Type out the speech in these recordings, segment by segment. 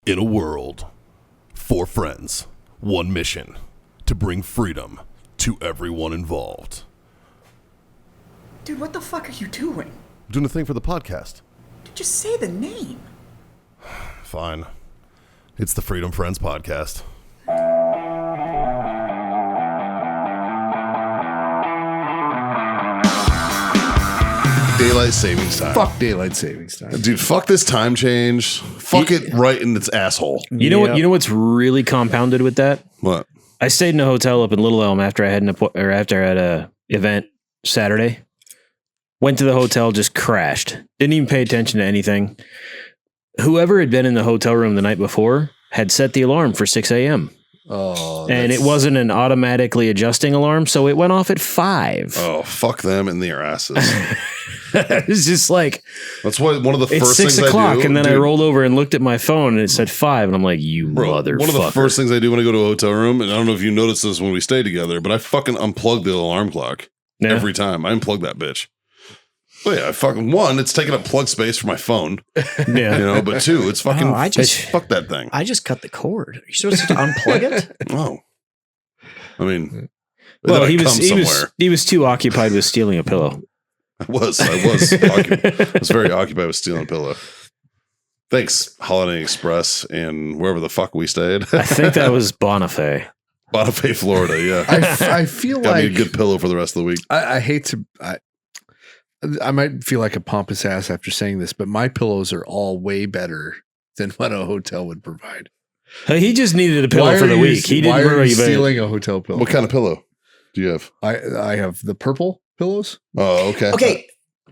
In a world, 4 friends, 1 mission, to bring freedom to everyone involved. Dude, what the fuck are you doing? I'm doing a thing for the podcast. Dude, just say the name. Fine. It's the Freedom Friends Podcast. Daylight savings time. Fuck daylight savings time. Dude, fuck this time change. Fuck it right in its asshole. You know what? You know what's really compounded with that? What? I stayed in a hotel up in Little Elm after I had a event Saturday. Went to the hotel, just crashed. Didn't even pay attention to anything. Whoever had been in the hotel room the night before had set the alarm for 6 a.m. Oh, and it wasn't an automatically adjusting alarm, so it went off at 5. Oh, fuck them and their asses. It's just like, that's why one of the it's first 6 things o'clock, I do. and then dude, I rolled over and looked at my phone, and it said 5, and I'm like, you bro, motherfucker. one of the first things I do when I go to a hotel room, and I don't know if you noticed this when we stay together, but I fucking unplug the alarm clock every time. I unplug that bitch. Oh yeah, one, it's taking up plug space for my phone. Yeah. You know, but 2, it's fucking fuck that thing. I just cut the cord. Are you supposed to unplug it? Oh. I mean, Well, then he I was come he was somewhere. he was too occupied with stealing a pillow. I was very occupied with stealing a pillow. Thanks, Holiday Express and wherever the fuck we stayed. I think that was Bonifay. Bonifay, Florida, yeah. I feel Got like me a good pillow for the rest of the week. I hate to. I might feel like a pompous ass after saying this, but my pillows are all way better than what a hotel would provide. He just needed a pillow for the week. He didn't why are worry you about it. stealing a hotel pillow? What kind of pillow do you have? I have the purple pillows. Oh, okay. Okay,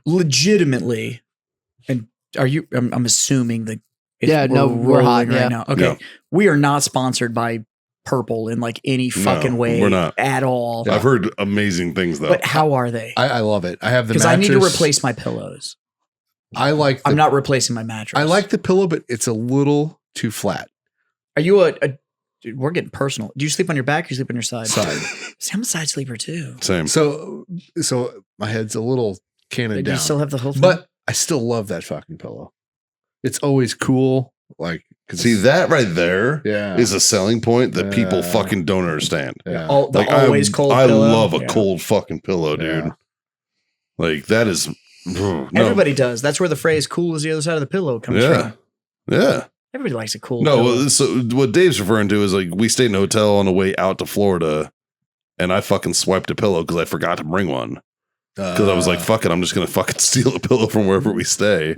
legitimately, and are you? I'm assuming that. Yeah, no, we're hot, rolling right yeah. now. Okay, No. we are not sponsored by Purple in like any fucking way. we're not. At all. I've heard amazing things though. But how are they? I love it. I have the Because mattress. I need to replace my pillows. I like. I'm not replacing my mattress. I like the pillow, but it's a little too flat. Are you a dude, we're getting personal. Do you sleep on your back or you sleep on your side? Side. See, I'm a side sleeper too. Same. So my head's a little canted Do down. you still have the whole thing? But I still love that fucking pillow. It's always cool. Like, See, that right there is yeah, a selling point that people Yeah. fucking don't understand. yeah. the always cold I pillow. love a Yeah. cold fucking pillow, dude. Yeah. Like that is no. Everybody does. That's where the phrase "cool is the other side of the pillow" comes Yeah. from. Yeah. Everybody likes a cool No, pillow. so what Dave's referring to is like we stayed in a hotel on the way out to Florida, and I fucking swiped a pillow because I forgot to bring one. Because I was like, fuck it, I'm just gonna fucking steal a pillow from wherever we stay.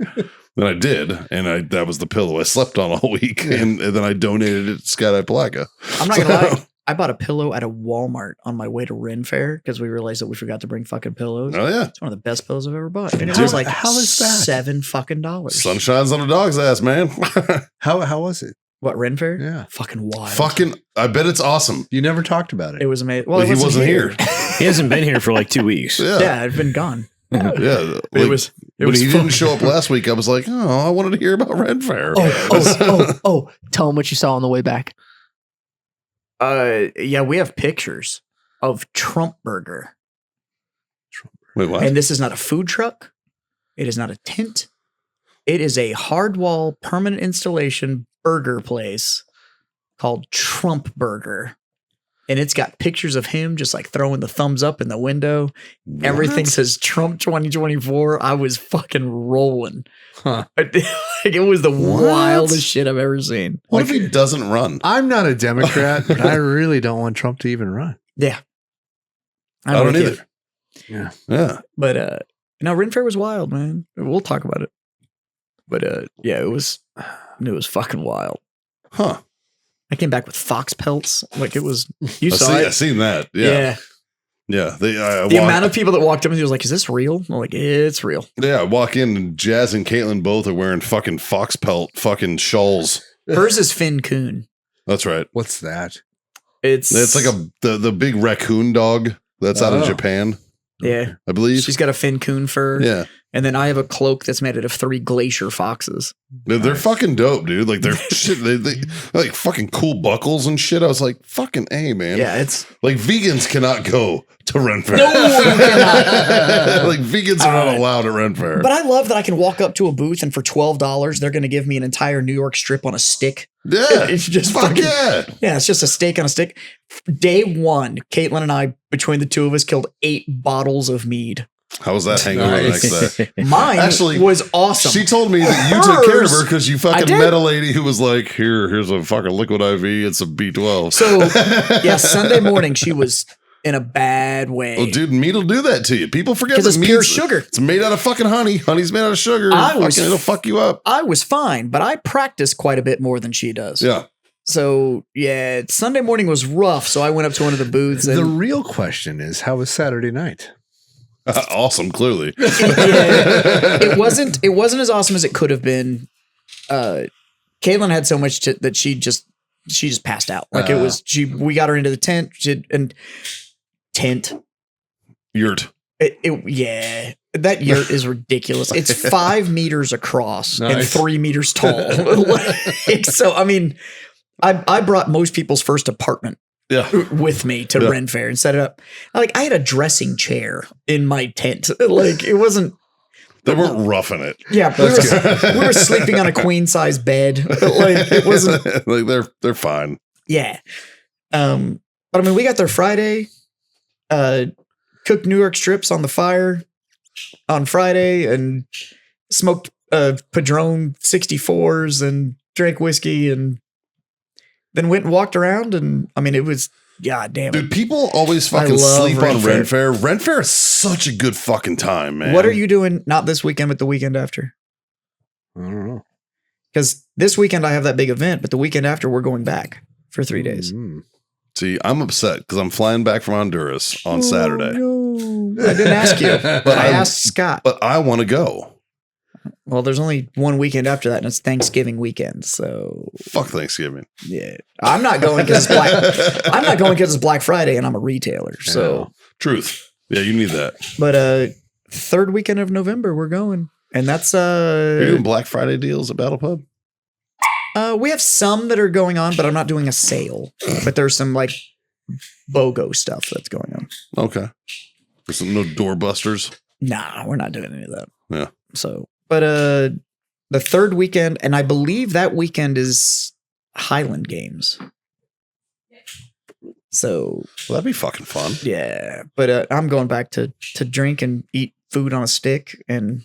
And I did, and that was the pillow I slept on all week, and then I donated it to Skydive Palaca. I'm not gonna lie. I bought a pillow at a Walmart on my way to Ren Fair because we realized that we forgot to bring fucking pillows. Oh yeah, It's one of the best pillows I've ever bought. And it Dude, was like how is that? $7 fucking. sun shines on a dog's ass, man. how was it? What, Ren Fair? Yeah. Fucking wild. Fucking, I bet it's awesome. You never talked about It it. was amazing. Well, he wasn't here. He hasn't been here for like 2 weeks. Yeah, Yeah, I've been gone. yeah. It Like, was when he didn't fun. show up last week, I was like, oh, I wanted to hear about Red Fair. Oh, tell him what you saw on the way back. Yeah, we have pictures of Trump Burger. Wait, what? And this is not a food truck. It is not a tent. It is a hard wall permanent installation burger place called Trump Burger. And it's got pictures of him just like throwing the thumbs up in the window. Everything says Trump 2024. I was fucking rolling. Huh. Like, it was the wildest shit I've ever seen. What if he doesn't run? I'm not a Democrat, but I really don't want Trump to even run. Yeah. I don't with you. either. Yeah. Yeah. But no, Ren Fair was wild, man. We'll talk about it. But yeah, it was fucking wild. Huh. I came back with fox pelts. Like it was, you I saw it. seen that. Yeah. Yeah. The amount of people that walked up and he was like, "Is this real?" I'm like, "It's real." Yeah, I walk in and Jazz and Caitlin both are wearing fucking fox pelt fucking shawls. Hers is Finn Coon. That's right. What's that? It's Like the big raccoon dog that's out of Oh. Japan, yeah. I believe. She's got a Finn Coon fur. Yeah. And then I have a cloak that's made out of 3 glacier foxes. They're fucking dope, dude. Like they're shit. They like fucking cool buckles and shit. I was like, fucking A, man. Yeah, it's like vegans cannot go to Ren Fair. no, you cannot. Like vegans are not allowed at Ren Fair. But I love that I can walk up to a booth and for $12, they're going to give me an entire New York strip on a stick. Yeah, It's just fuck fucking, yeah. it's just a steak on a stick. Day 1, Caitlin and I, between the two of us, killed 8 bottles of mead. How was that hangover the next day? Mine Actually, was awesome. She told me that you took care of her because you I fucking did. met a lady who was like, here's a fucking liquid IV. It's a B12. So, yeah, Sunday morning, she was in a bad way. Well, dude, meat will do that to you. People forget Because that it's pure meat's- sugar. It's made out of fucking honey. Honey's made out of sugar. It'll fuck you up. I was fine, but I practiced quite a bit more than she does. Yeah. So, yeah, Sunday morning was rough. So I went up to one of the booths and The real question is, how was Saturday night? Awesome, clearly. it wasn't as awesome as it could have been. Caitlin had so much that she just passed out. Like we got her into the tent tent. Yurt. Yeah, that yurt is ridiculous. It's 5 meters across and Nice. 3 meters tall. Like, so, I mean, I brought most people's first apartment Yeah. with me to Yeah. Ren Fair and set it up. Like, I had a dressing chair in my tent. Like, it wasn't. They weren't roughing it. Yeah, we were sleeping on a queen size bed. Like, it wasn't. Like they're fine. Yeah. But I mean, we got there Friday. Cooked New York strips on the fire on Friday and smoked Padron 64s and drank whiskey and then went and walked around. And I mean, it was, god damn it. Dude, people always fucking love sleep Ren on Fair. Ren Fair. Ren Fair is such a good fucking time, man. What are you doing? Not this weekend, but the weekend after. I don't know. Because this weekend I have that big event, but the weekend after we're going back for 3 days. Mm. See, I'm upset because I'm flying back from Honduras on Saturday. No. I didn't ask you, but I asked Scott. But I want to go. Well, there's only one weekend after that, and it's Thanksgiving weekend. So Fuck Thanksgiving. yeah, I'm not going because it's Black. I'm not going because it's Black Friday, and I'm a retailer. So, Truth. Yeah, you need that. but third weekend of November we're going, and that's Are you doing Black Friday deals at Battle Pub? we have some that are going on, but I'm not doing a sale. But there's some like BOGO stuff that's going on. Okay. There's some no doorbusters. Nah, we're not doing any of that. Yeah. So, but the third weekend, and I believe that weekend is Highland Games. So Well, that'd be fucking fun. yeah, but I'm going back to drink and eat food on a stick and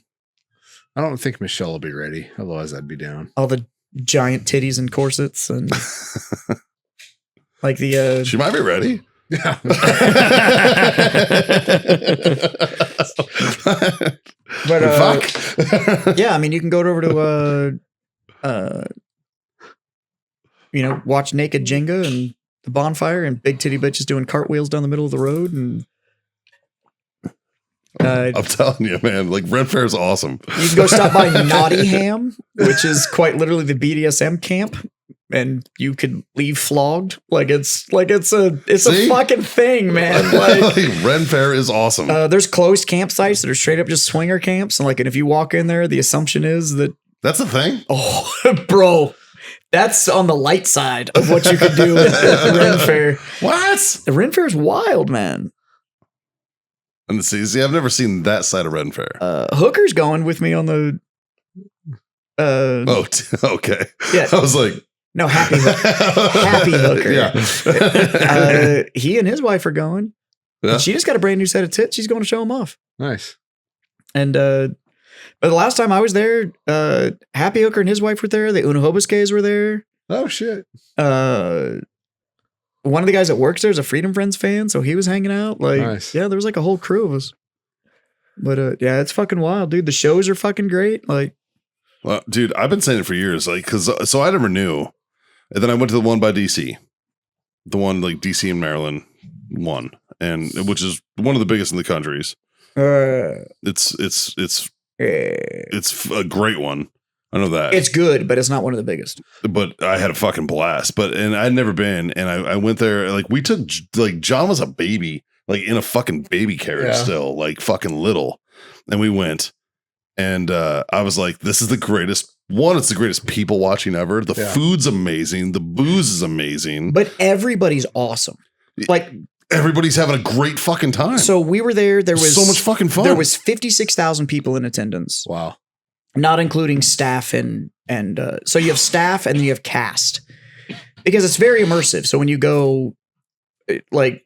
I don't think Michelle will be ready. Otherwise, I'd be down. all the giant titties and corsets and like the She might be ready. Yeah. but Fuck. yeah, I mean you can go over to watch naked Jenga and the bonfire and big titty bitches doing cartwheels down the middle of the road and I'm telling you, man. Like Ren Fair is awesome. you can go stop by Nottingham, which is quite literally the BDSM camp, and you could leave flogged. Like it's a See? fucking thing, man. Like Like, Ren Fair is awesome. there's closed campsites that are straight up just swinger camps, and if you walk in there, the assumption is that That's the thing. bro, that's on the light side of what you could do at Ren Fair. What? The Ren Fair is wild, man. And see, I've never seen that side of Ren Fair. Hooker's going with me on the. Okay. Yeah. I was like, No, Happy Hooker. Yeah. He and his wife are going. Yeah. And she just got a brand new set of tits. She's going to show them off. Nice. And but the last time I was there, Happy Hooker and his wife were there. The Unahobasques were there. Oh, shit. One of the guys that works there is a Freedom Friends fan, so he was hanging out. Nice. Yeah, there was a whole crew of us. But yeah, it's fucking wild, dude. The shows are fucking great. Well, dude, I've been saying it for years. So I never knew. And then I went to the one by DC. The one DC and Maryland one. And which is one of the biggest in the countries. It's a great one. I know that. it's good, but it's not one of the biggest. But I had a fucking blast. And I'd never been. And I went there. We took, John was a baby, in a fucking baby carriage Yeah. still, fucking little. And we went. And I was like, this is the greatest one. It's the greatest people watching ever. The food's amazing. The booze is amazing. But everybody's awesome. Like everybody's having a great fucking time. So we were there. There was so much fucking fun. There was 56,000 people in attendance. Wow. Not including staff and so you have staff and then you have cast. Because it's very immersive. So when you go like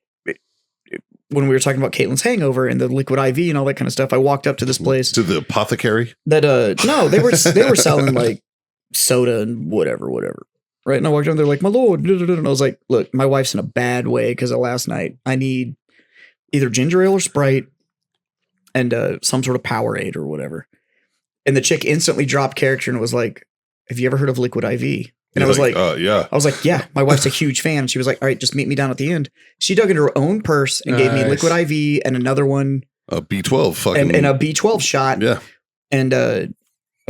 when we were talking about Caitlin's hangover and the liquid IV and all that kind of stuff, I walked up to this place. To the apothecary? That no, they were selling like soda and whatever. Right. And I walked down, they're like, my lord. And I was like, look, my wife's in a bad way because of last night. I need either ginger ale or Sprite and some sort of Powerade or whatever. And the chick instantly dropped character and was like, have you ever heard of liquid IV? And I was like, yeah. I was like, yeah, my wife's a huge fan. And she was like, all right, just meet me down at the end. She dug into her own purse and gave me liquid IV and another one. A B12 fucking. And a B12 shot. Yeah. And a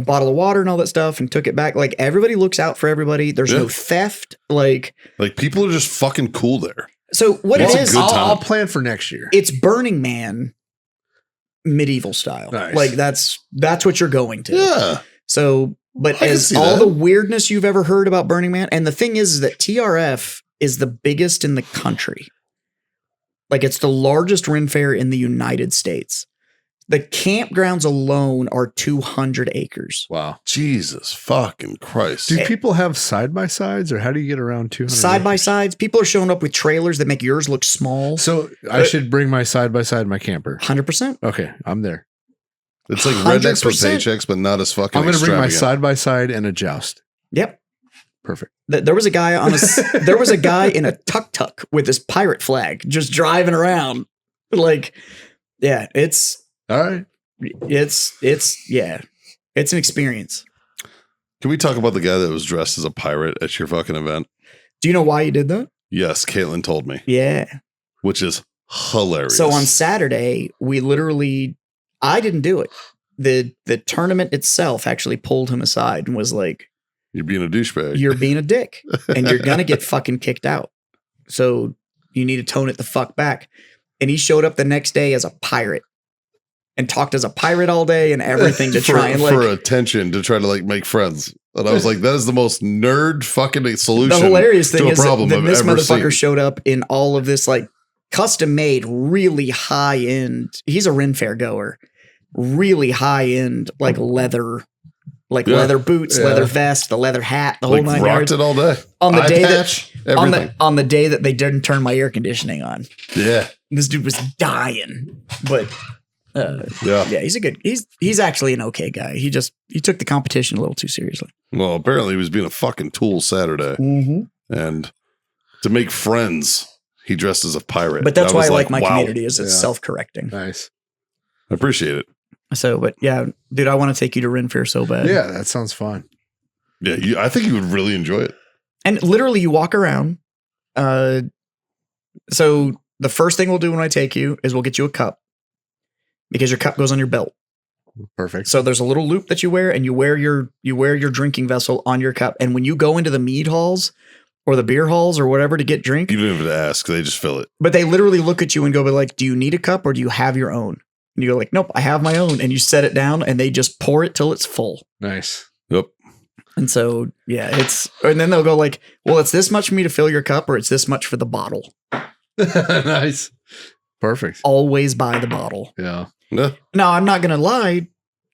bottle of water and all that stuff and took it back. Like everybody looks out for everybody. There's no theft. Like people are just fucking cool there. So what it is, I'll plan for next year. It's Burning Man medieval style. Nice. Like that's what you're going to. Yeah. So, but as all the weirdness you've ever heard about Burning Man, and the thing is that TRF is the biggest in the country. Like it's the largest Ren Fair in the United States. The campgrounds alone are 200 acres. Wow. Jesus fucking Christ. Do people have side-by-sides or how do you get around 200 Side-by-sides? People are showing up with trailers that make yours look small. So I should bring my side-by-side in my camper. 100%. Okay, I'm there. It's like rednecks with paychecks, but not as fucking I'm going to bring my extravagant. side-by-side and a joust. Yep. Perfect. There was a guy there was a guy in a tuk-tuk with his pirate flag just driving around. Like, yeah, it's all right. It's an experience. Can we talk about the guy that was dressed as a pirate at your fucking event? Do you know why he did that? Yes, Caitlin told me. Yeah. Which is hilarious. So on Saturday, I didn't do it. The tournament itself actually pulled him aside and was like, you're being a douchebag. You're being a dick and you're going to get fucking kicked out. So you need to tone it the fuck back. And he showed up the next day as a pirate and talked as a pirate all day and everything to try and for attention, to try to like make friends. And I was like, that is the most nerd fucking solution. The hilarious thing is that this seen. motherfucker showed up in all of this like custom made, really high end. He's a Ren Fair goer, really high end, like leather boots, leather vest, the leather hat, the whole nine yards. Rocked it all day. On the day everything. on the day that they didn't turn my air conditioning on. Yeah. This dude was dying. But he's actually an okay guy. He took the competition a little too seriously. Well, apparently he was being a fucking tool Saturday. Mm-hmm. And to make friends, he dressed as a pirate. But that's why I like my community is it's self-correcting. Nice. I appreciate it. So, but yeah, dude, I want to take you to Ren Fair so bad. Yeah, that sounds fun. Yeah, I think you would really enjoy it. And literally you walk around. So the first thing we'll do when I take you is we'll get you a cup because your cup goes on your belt. Perfect. So there's a little loop that you wear and you wear your drinking vessel on your cup. And when you go into the mead halls or the beer halls or whatever to get drink, you don't even have to ask. They just fill it. But they literally look at you and go, but like, do you need a cup or do you have your own? And you go like, nope, I have my own. And you set it down and they just pour it till it's full. Nice. Yep. And so, yeah, and then they'll go like, well, it's this much for me to fill your cup or it's this much for the bottle. Nice. Perfect. Always buy the bottle. Yeah. Now, I'm not going to lie.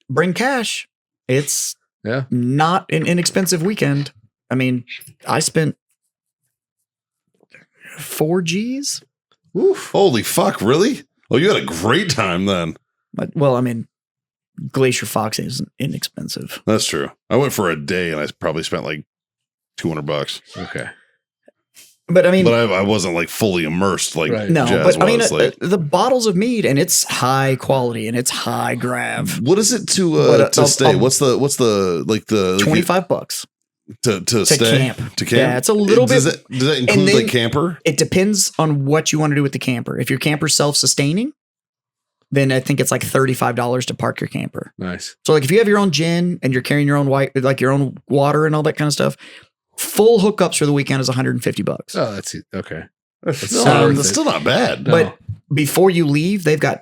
Bring cash. It's not an inexpensive weekend. I mean, I spent 4 G's. Oof. Holy fuck. Really? Oh, you had a great time then. But, well, I mean, Glacier Fox isn't inexpensive. That's true. I went for a day and I probably spent like $200. Okay. But I mean, I wasn't like fully immersed like no. Jazz But I mean, was, the bottles of mead and it's high quality and it's high grav. What is it to stay? What's the like the $25 to stay camp? To camp? Yeah, it's a little bit. Does that include like camper? It depends on what you want to do with the camper. If your camper's self-sustaining, then I think it's like $35 to park your camper. Nice. So like if you have your own gin and you're carrying your own your own water and all that kind of stuff, full hookups for the weekend is $150. Oh, that's it. Okay. That's still not bad. But before you leave, they've got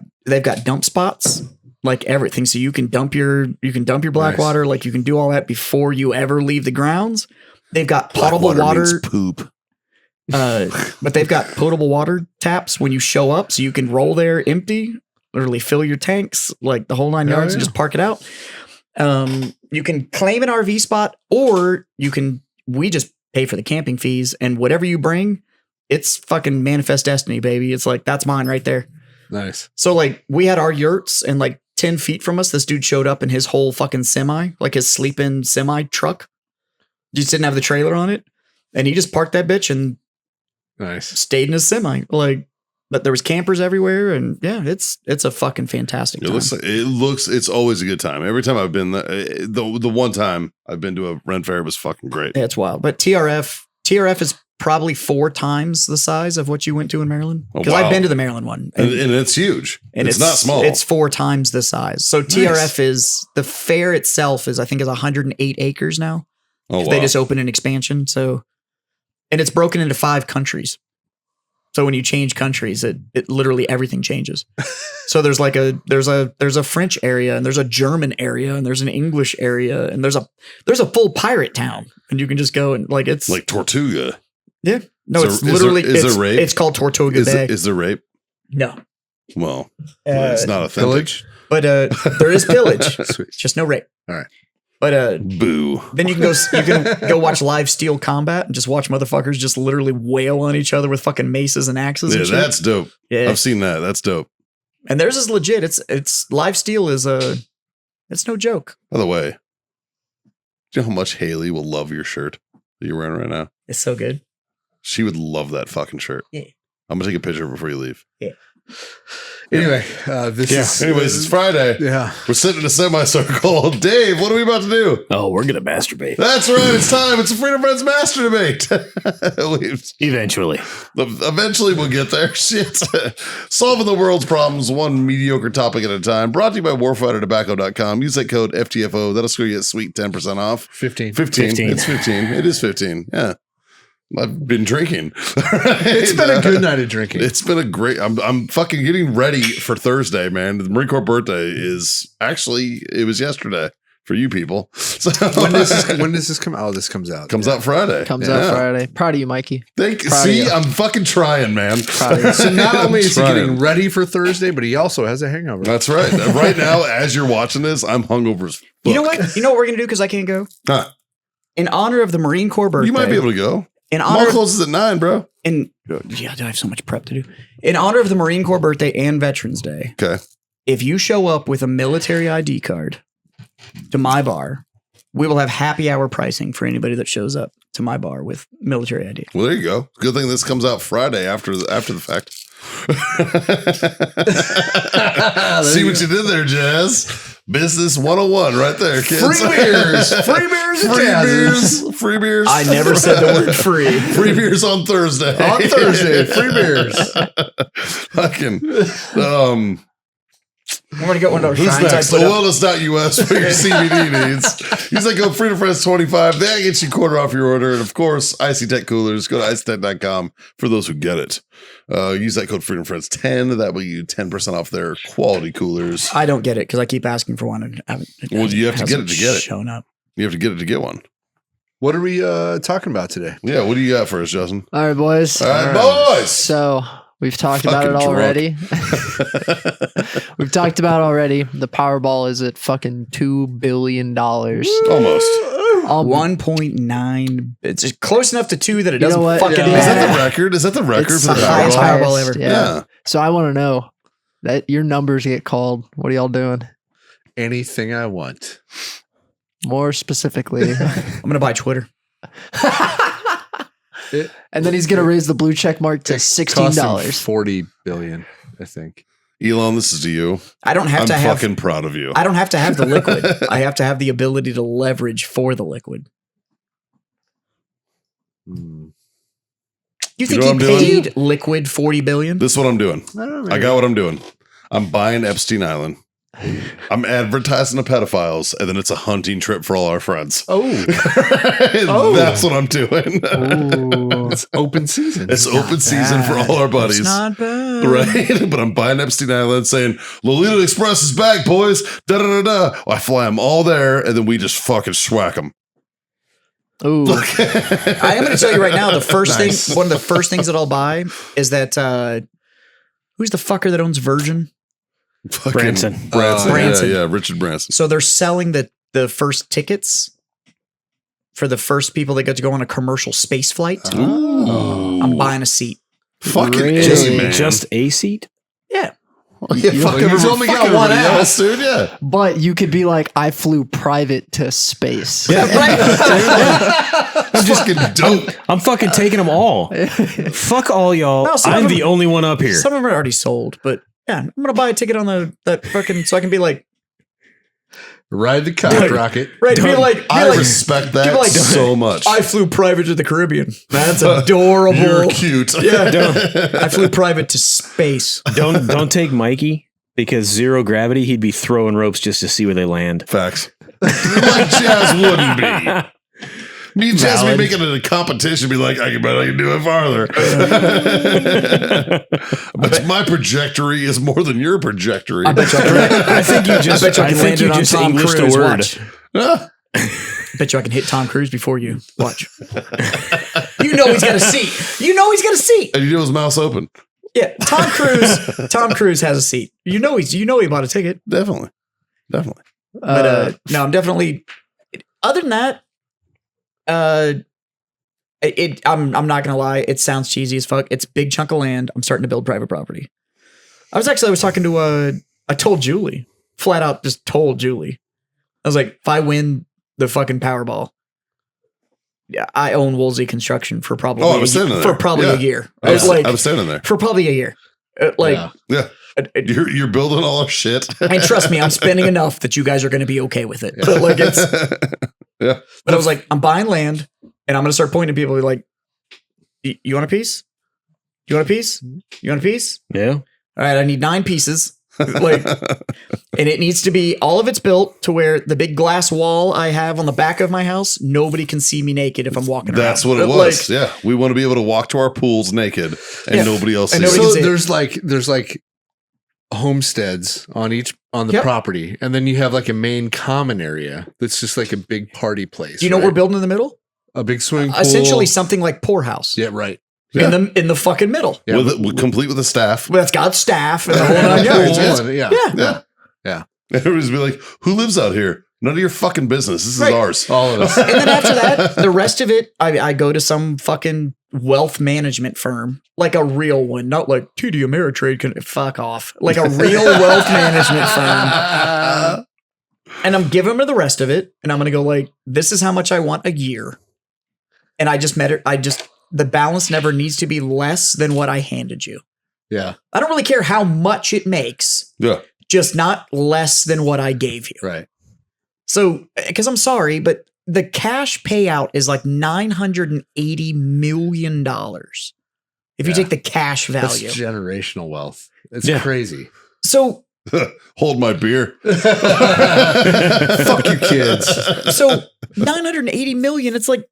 dump spots like everything. So you can dump your black Nice. water, like you can do all that before you ever leave the grounds. They've got potable water, means poop. but they've got potable water taps when you show up, so you can roll there empty, literally fill your tanks like the whole 9 yards and just park it out. You can claim an RV spot, or we just pay for the camping fees, and whatever you bring, it's fucking manifest destiny, baby. It's like, that's mine right there. Nice. So like we had our yurts, and like 10 feet from us, this dude showed up in his whole fucking semi, like his sleeping semi truck. Just didn't have the trailer on it. And he just parked that bitch and Nice. stayed in his semi. Like, but there was campers everywhere, and yeah, it's a fucking fantastic time. It's always a good time. Every time I've been there, the one time I've been to a rent fair, it was fucking great. Yeah, it's wild. But TRF is probably 4 times the size of what you went to in Maryland. Because I've been to the Maryland one. And it's huge. And it's not small. It's 4 times the size. So TRF is, the fair itself is, I think, is 108 acres now. Oh, wow. They just opened an expansion. So, and it's broken into 5 countries. So when you change countries, it literally everything changes. So there's like there's a French area, and there's a German area, and there's an English area, and there's a full pirate town, and you can just go and like, it's like Tortuga. Yeah. No, Is it's there- literally is there rape? It's called Tortuga Bay. Is there rape? No. Well, it's not authentic. Village. But there is pillage. Sweet. Just no rape. All right. But Boo. then you can go watch live steel combat and just watch motherfuckers just literally wail on each other with fucking maces and axes. Yeah, and shit. that's dope. Yeah. I've seen that. That's dope. And theirs is legit. It's live steel is it's no joke. By the way, do you know how much Haley will love your shirt that you're wearing right now? It's so good. She would love that fucking shirt. Yeah. I'm gonna take a picture before you leave. Yeah. Anyway, this Anyways, it's Friday. Yeah. We're sitting in a semicircle. Dave, what are we about to do? Oh, we're gonna masturbate That's right. It's time. It's a Freedom Friends Master Debate. eventually. Eventually, we'll get there. Shit. Solving the world's problems one mediocre topic at a time. Brought to you by warfightertobacco.com. Use that code FTFO. That'll score you a sweet 10% off. 15. 15. It's 15. It is 15. Yeah. I've been drinking. It's been a good night of drinking. It's been a great. I'm fucking getting ready for Thursday, man. The Marine Corps birthday is actually, it was yesterday for you people. So when does this come out? Oh, this comes out. comes out Friday. Comes out Friday. Proud of you, Mikey. See, I'm fucking trying, man. Proud of you. So not only is he Trying. getting ready for Thursday, but he also has a hangover. That's right. Right now, as you're watching this, I'm hungover as fuck. You know what? You know what we're gonna do because I can't go. Huh. In honor of the Marine Corps birthday. You might be able to go. In Mall honor of, closes at 9, bro. yeah, I have so much prep to do. In honor of the Marine Corps birthday and Veterans Day, Okay. if you show up with a military ID card to my bar, we will have happy hour pricing for anybody that shows up to my bar with military ID. Well, there you go. Good thing this comes out Friday after the fact. See what you did there, Jazz. Business 101 right there, kids. Free beers. Free beers. and Jazz's. Free beers. I never said the word free. Free beers on Thursday. On Thursday, free beers. Fucking. I'm going to get one of those Who's signs next? I put up. Wellness.us for your CBD needs. Use that code FreedomFriends25. That gets you quarter off your order. And of course, Icy Tech Coolers. Go to icetech.com for those who get it. Use that code FreedomFriends10. That will give you 10% off their quality coolers. I don't get it because I keep asking for one. And Well, you have to get it to get it. Shown up. You have to get it to get one. What are we talking about today? Yeah, what do you got for us, Justin? All right, boys. All right, boys. So we've talked about it Fucking already. We've talked about already. The Powerball is at fucking $2 billion. Almost. 1.9. It's close enough to 2 that it You know doesn't what? fucking Yeah. Is matter. that the record? Is that the record It's for the the highest Powerball? Powerball ever. Yeah. So I want to know that your numbers get called. What are y'all doing? Anything I want. More specifically. I'm going to buy Twitter. And then he's going to raise the blue check mark to Costing $16. $40 billion, I think. Elon, this is to you. I don't have I'm to have fucking proud of you. I don't have to have the liquid. I have to have the ability to leverage for the liquid. You You think know he what I'm doing? paid liquid $40 billion? This is what I'm doing. I don't know. I got what I'm doing. I'm buying Epstein Island. I'm advertising to pedophiles, and then it's a hunting trip for all our friends. Oh. That's what I'm doing. Ooh. It's open season. It's open season for all our buddies. It's not bad. Right? But I'm buying Epstein Island saying, Lolita Express is back, boys. Da da da da. I fly them all there and then we just fucking schwack them. Ooh. I am going to tell you right now, the first thing, one of the first things that I'll buy is that, who's the fucker that owns Virgin? Fucking Branson. Branson. Yeah, Richard Branson. So they're selling the first tickets for the first people that get to go on a commercial space flight. Ooh. I'm buying a seat. Fucking Really? A, man. Just a seat? Yeah. Yeah, fucking he's only got fucking one everybody ass. else, dude. Yeah. But you could be like, I flew private to space. Right. I'm just getting dope. I'm fucking taking them all. Fuck all y'all. No, some of I'm them- the only one up here. Some of them are already sold, but yeah, I'm going to buy a ticket on that fucking, so I can be like, Ride the cock rocket. right, be like, I respect that people like- so much. I flew private to the Caribbean. That's adorable. You're cute. Yeah. I flew private to space. Don't take Mikey because zero gravity. He'd be throwing ropes just to see where they land. Facts. Like Jazz wouldn't be. Me and Jazz be Valid. making it a competition, be like, I bet I can do it farther. But my trajectory is more than your trajectory. I bet you I can, I think you just. I bet you I I can think land you it on just Tom Englished Cruise. a word. Watch. Ah, Bet you I can hit Tom Cruise before you. Watch. You know he's got a seat. You know he's got a seat. and you know his mouth's open. Yeah, Tom Cruise. Tom Cruise has a seat. You know he bought a ticket. Definitely. Definitely. But no, I'm definitely. Other than that, I'm not gonna lie. It sounds cheesy as fuck. It's a big chunk of land. I'm starting to build private property. I was talking to I told Julie, flat out, just told Julie. I was like, if I win the fucking Powerball, yeah, I own Woolsey Construction for probably Oh, I was standing there. a Yeah. year. I was, Like I was standing there. for probably a year. Yeah. You're building all our shit. And trust me, I'm spending enough that you guys are going to be okay with it. But like it's, Yeah. but I was like, I'm buying land, and I'm going to start pointing to people like, you want a piece? You want a piece? You want a piece? Yeah. All right, I need 9 pieces. Like, and it needs to be all of it's built to where the big glass wall I have on the back of my house, nobody can see me naked if I'm walking around. That's what it But, was. like, Yeah. We want to be able to walk to our pools naked and Yeah. nobody else And sees nobody it. can So see it. there's like homesteads on the Yep. property, and then you have like a main common area that's just like a big party place. Do you know what right? we're building in the middle? A big swimming pool. Essentially something like Poorhouse. Yeah, right. In the fucking middle. Yeah, Complete with a staff. But it's got staff and the whole nine yeah, yards. yeah, yeah. Yeah. Yeah. Everybody's be like, who lives out here? None of your fucking business. This is Right. ours. All of us. And then after that, the rest of it, I go to some fucking wealth management firm, like a real one, not like TD Ameritrade can fuck off, like a real wealth management firm. And I'm giving her the rest of it, and I'm gonna go like, this is how much I want a year. And I just met her. The balance never needs to be less than what I handed you. Yeah, I don't really care how much it makes, Yeah. just not less than what I gave you. right. So, because I'm sorry, but the cash payout is like $980 million. If you Yeah. take the cash That's value. generational wealth. It's Yeah. crazy. So, Hold my beer. Fuck you, kids. so 980 million, it's like,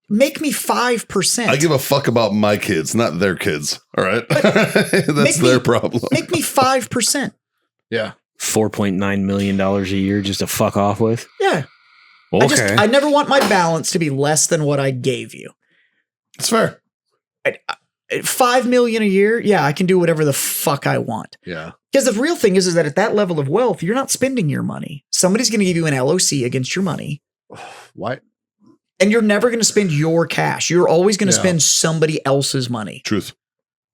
make me 5%. I give a fuck about my kids, not their kids. All right. That's make their me- problem. Make me 5%. Yeah. $4.9 million a year just to fuck off with. Yeah. Okay. I never want my balance to be less than what I gave you. It's fair. 5 million a year. Yeah, I can do whatever the fuck I want. Yeah. Because the real thing is that at that level of wealth, you're not spending your money. Somebody's going to give you an LOC against your money. Why? And you're never going to spend your cash. You're always going to Yeah. spend somebody else's money. Truth.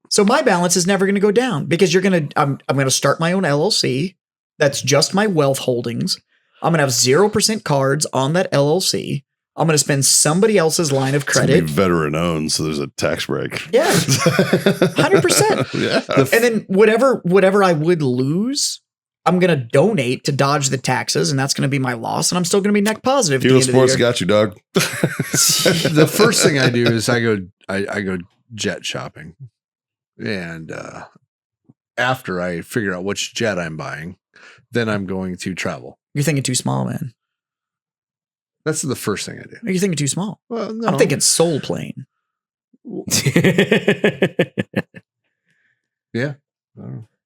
So my balance is never going to go down because I'm going to start my own LLC. That's just my wealth holdings. I'm going to have 0% cards on that LLC. I'm going to spend somebody else's line of It's gonna be credit. veteran owned, so there's a tax break. Yeah. 100%. Yeah. And then whatever I would lose, I'm going to donate to dodge the taxes, and that's going to be my loss, and I'm still going to be net positive. At Hero the end Sports of the year. got you, dog. The first thing I do is I go jet shopping, and after I figure out which jet I'm buying, then I'm going to travel. You're thinking too small, man. That's the first thing I do. You're thinking too small. Well, no. I'm thinking soul plane. Yeah.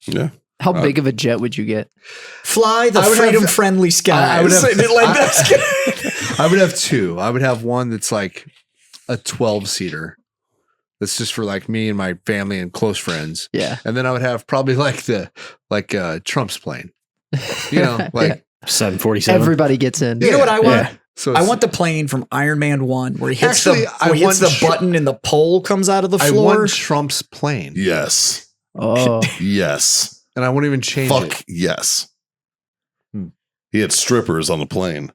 Yeah. How big of a jet would you get? Fly the I would have- freedom-friendly skies. I would have- Like, that's good. I would have two. I would have one that's like a 12-seater. That's just for like me and my family and close friends. Yeah. And then I would have probably like Trump's plane. You know, like 747. Everybody gets in. You know what I want? Yeah. so. I want the plane from Iron Man 1 where he hits Actually, where he hits I want the button and the pole comes out of the I floor. want Trump's plane, Yes. Oh, Yes. and I won't even change Fuck it. yes. Hmm. He had strippers on the plane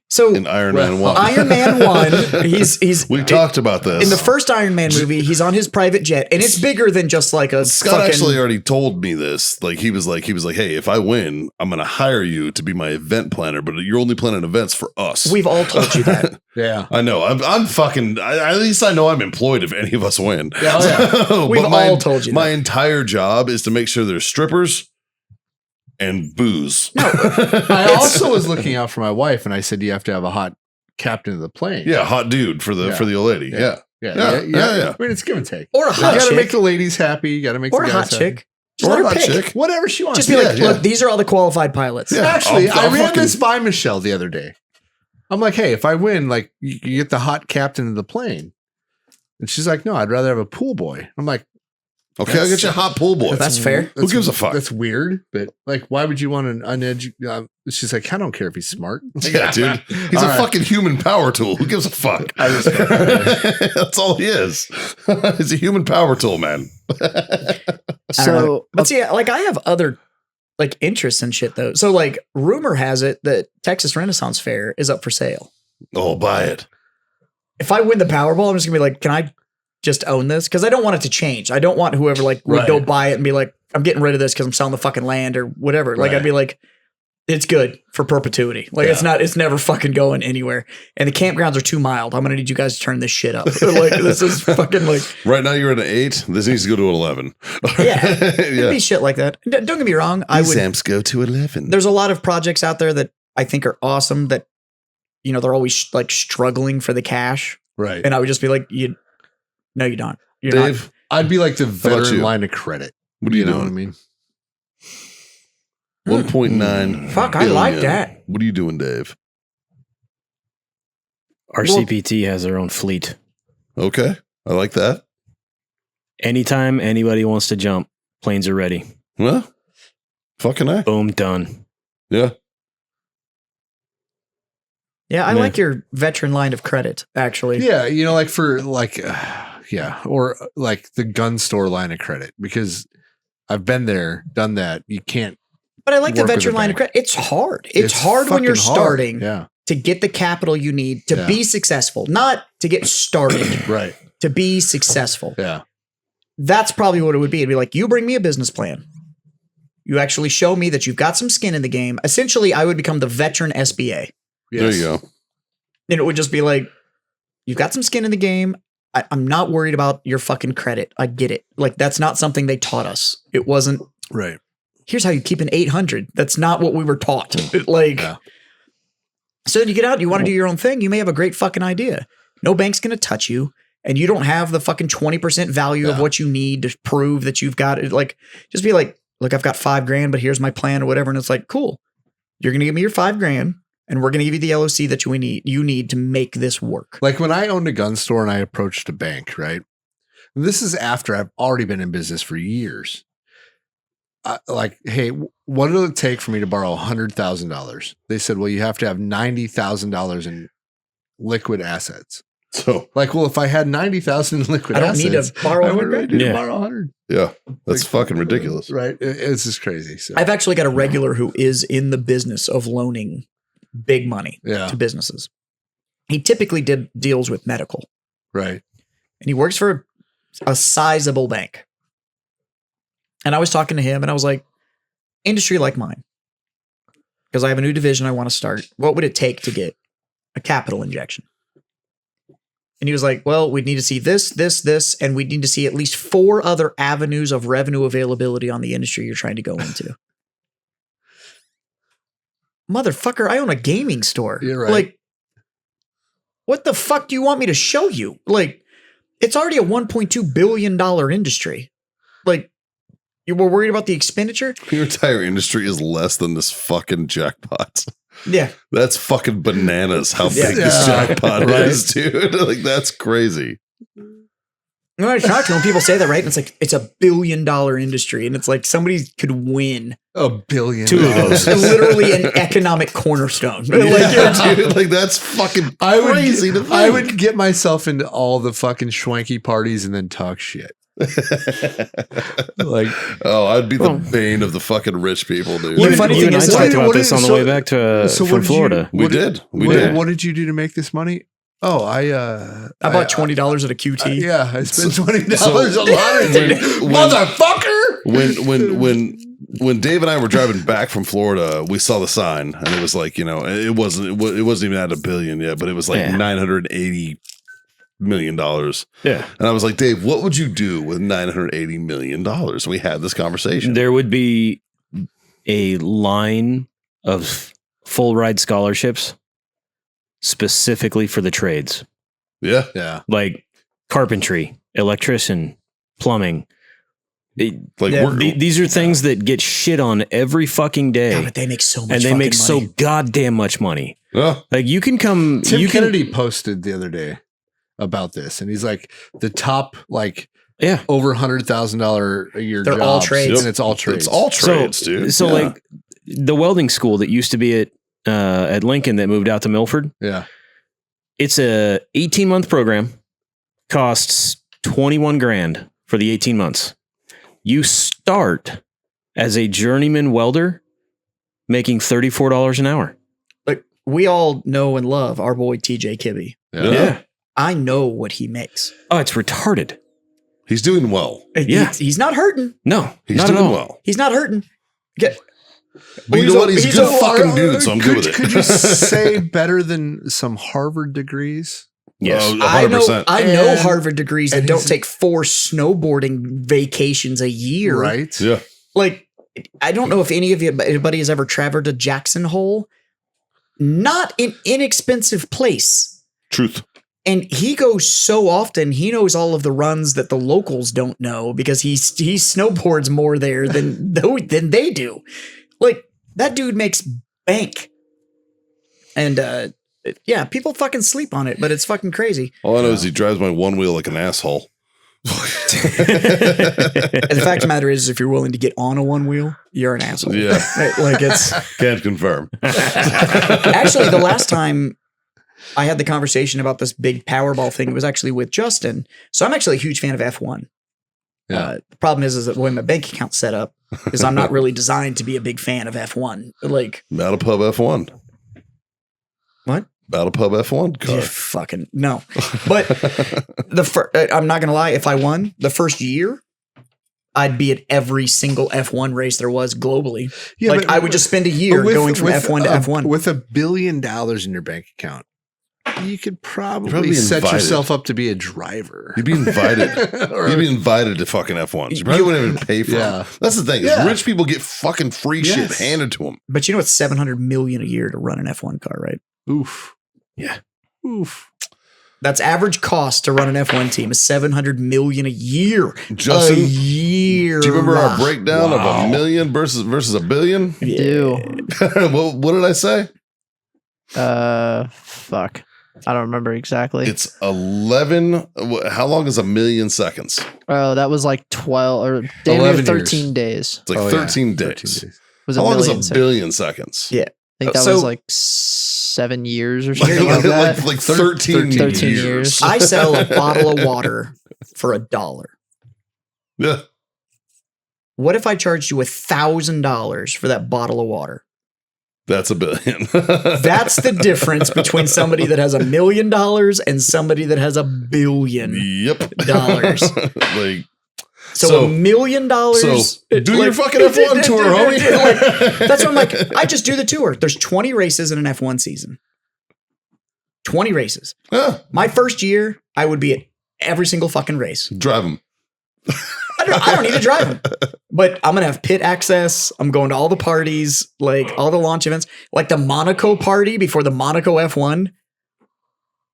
So in Iron Man 1. Iron Man 1, he's We talked about this. in the first Iron Man movie, he's on his private jet, and it's bigger than just like a Scott fucking, actually already told me this. Like he was like, hey, if I win, I'm gonna hire you to be my event planner, but you're only planning events for us. We've all told you that. Yeah, I know. I'm fucking. At least I know I'm employed if any of us win. Yeah, oh, We've But my- all told you My that. entire job is to make sure there's strippers and booze. I also was looking out for my wife, and I said you have to have a hot captain of the plane. Yeah, hot dude for the old lady. Yeah. Yeah. Yeah. I mean, it's give and take. Or a You hot got to make chick. the ladies happy. You got to make Or the a guys hot happy. chick. Just Or let a her hot pick. chick. Whatever she wants. Just be Yeah, like, yeah. look, these are all the qualified pilots. Yeah. Actually, I'll I ran fucking- this by Michelle the other day. I'm like, hey, if I win, like, you get the hot captain of the plane. And she's like, no, I'd rather have a pool boy. I'm like, Okay, I'll get you a hot pool boy. That's fair. Who gives a fuck? That's weird, but like, why would you want an uneducated? She's like, I don't care if he's smart. Yeah, dude. He's All a right. fucking human power tool. Who gives a fuck? I respect that. That's all he is. He's a human power tool, man. I don't know. so But see, like I have other like interests and shit though. So like rumor has it that Texas Renaissance Fair is up for sale. Oh, buy it. If I win the Powerball, I'm just gonna be like, can I just own this? Because I don't want it to change. I don't want whoever like would go Right. buy it and be like, I'm getting rid of this because I'm selling the fucking land or whatever. Like Right. I'd be like, it's good for perpetuity. Like it's never fucking going anywhere. And the campgrounds are too mild. I'm gonna need you guys to turn this shit up. Like this is fucking like Right now you're at an 8. This needs to go to an 11. yeah. It'd yeah. be shit like that. Don't get me wrong. I These would. amps go to 11. There's a lot of projects out there that I think are awesome. That you know they're always like struggling for the cash, Right. and I would just be like, no, you don't. You're Dave, I'd be like the about veteran you? line of credit. what are you know doing? what I mean? 1.9. Fuck, I like billion. that. What are you doing, Dave? Our CPT has their own fleet. Okay. I like that. Anytime anybody wants to jump, planes are ready. Well, fucking I. Boom, done. Yeah. Yeah, I Yeah. like your veteran line of credit. Actually, Yeah, you know, like for like, yeah, or like the gun store line of credit because I've been there, done that. You can't. but I like the Work with veteran the line of bank. credit. It's hard. It's hard when you're fucking hard. starting Yeah, to get the capital you need to Yeah. be successful, not to get started. right. To be successful. Yeah, That's probably what it would be. It'd be like, you bring me a business plan. You actually show me that you've got some skin in the game. Essentially, I would become the veteran SBA. There you go. And it would just be like, you've got some skin in the game. I'm not worried about your fucking credit. I get it. Like, that's not something they taught us. It wasn't, right. here's how you keep an 800. That's not what we were taught. Like, Yeah. so then you get out, you want to do your own thing. You may have a great fucking idea. No bank's going to touch you. And you don't have the fucking 20% value of Yeah. what you need to prove that you've got it. Like, just be like, look, I've got $5,000, but here's my plan or whatever. And it's like, cool. You're going to give me your $5,000 and we're going to give you the LOC that you need to make this work. Like when I owned a gun store and I approached a bank, right? And this is after I've already been in business for years. Like, hey, what will it take for me to borrow $100,000? They said, well, you have to have $90,000 in liquid assets. So, Like, well, if I had 90,000 in liquid I don't assets, need to borrow I would $100,000. need to Yeah. borrow 100. yeah, that's Like, fucking ridiculous. Right. It's just crazy. So, I've actually got a regular who is in the business of loaning big money yeah. to businesses. He typically deals with medical. Right. And he works for a sizable bank. And I was talking to him and I was like, industry like mine, because I have a new division I want to start. What would it take to get a capital injection? And he was like, well, we'd need to see this, this, this, and we'd need to see at least 4 other avenues of revenue availability on the industry you're trying to go into. Motherfucker, I own a gaming store. You're right. Like, what the fuck do you want me to show you? Like, it's already a $1.2 billion industry. Like, You were worried about the expenditure? Your entire industry is less than this fucking jackpot. Yeah. That's fucking bananas how Yeah. big this jackpot Right. is, dude. Like, that's crazy. No, it's not when people say that, right? And it's like, it's $1 billion industry. And it's like somebody could win. $1 billion. Two of those. Literally an economic cornerstone. Yeah, dude, like, that's fucking crazy to think. I would get myself into all the fucking schwanky parties and then talk shit. Like, oh, I'd be the bane of the fucking rich people, dude. The funny You thing and I is, talked like, about this on the way back to so from what did you- Florida. We what did. We what, did. What did you do to make this money? Oh, I bought $20 at a QT. yeah, I spent $20 so- a lottery ticket. Motherfucker! When Dave and I were driving back from Florida, we saw the sign, and it was like, it wasn't even at $1 billion yet, but it was like $980 million. Yeah. And I was like, Dave, what would you do with $980 million? And we had this conversation. There would be a line of full ride scholarships specifically for the trades, Yeah. Yeah. like carpentry, electrician, plumbing. Like, Yeah, These are things that get shit on every fucking day, God, but they make so much and they make fucking money. so goddamn much money. oh, Like you can come, Tim you can, Kennedy posted the other day about this, and he's like, the top, like, yeah. over $100,000 a year They're jobs, all trades. and it's all trades. it's all trades, dude. So Yeah. like the welding school that used to be at Lincoln that moved out to Milford. Yeah. It's a 18-month program, costs 21 grand for the 18 months. You start as a journeyman welder making $34 an hour. Like, we all know and love our boy TJ Kibbe. Yeah. I know what he makes. Oh, it's retarded. He's doing well. Yeah. He's not hurting. No, He's not at doing all. well. He's not hurting. But you know what? He's a good fucking dude, so I'm good could, with it. Could you say better than some Harvard degrees? Yes. Oh, I 100%. know And- Harvard degrees that and don't he's- take 4 snowboarding vacations a year. Right? Yeah. Like, I don't know if anybody has ever traveled to Jackson Hole. Not an inexpensive place. Truth. And he goes so often, he knows all of the runs that the locals don't know because he snowboards more there than they do. Like, that dude makes bank. And yeah, people fucking sleep on it, but it's fucking crazy. All I know is he drives my one wheel like an asshole. And the fact of the matter is, if you're willing to get on a one wheel, you're an asshole. Yeah. Right? Like, it's Can't confirm. actually the last time I had the conversation about this big Powerball thing, it was actually with Justin. So I'm actually a huge fan of F1. Yeah. The problem is that when my bank account's set up, is I'm not really designed to be a big fan of F1. Like, Battle Pub F1. what? Battle Pub F1 car. Yeah, fucking no. But I'm not gonna lie. If I won the first year, I'd be at every single F1 race there was globally. Yeah, like, but- I would just spend a year But going from F1 to F1. With $1 billion in your bank account, you could probably, probably set invited. yourself up to be a driver. You'd be invited. Or- You'd be invited to fucking F1s. You probably wouldn't even pay for Yeah. them. That's the thing. Is Yeah. rich people get fucking free shit Yes. handed to them. But you know it's $700 million a year to run an F1 car, right? Oof. Yeah. Oof. That's average cost to run an F1 team is $700 million a year. Justin, a year. do you remember our breakdown of Wow. $1 million versus $1 billion? You do. what did I say? Fuck. I don't remember exactly. It's 11. How long is 1,000,000 seconds? Oh, that was like 12 or damn 11 near years. 13 days. It's like Oh, yeah. 13 days. 13 days. Was How a long is million a seconds. billion seconds? Yeah. I think that So- was like 7 years or Like, something like that. like 13, 13 years. years. I sell a bottle of water for $1. Yeah. What if I charged you $1,000 for that bottle of water? That's $1 billion. That's the difference between somebody that has $1 million and somebody that has $1 billion. Yep. Dollars. Like, So $1 million. so do your fucking F1 tour, homie. That's what I'm like. I just do the tour. There's 20 races in an F1 season. 20 races. Yeah, My first year, I would be at every single fucking race. drive them. I don't need to drive them, but I'm gonna have pit access. I'm going to all the parties, like all the launch events, like the Monaco party before the Monaco F1.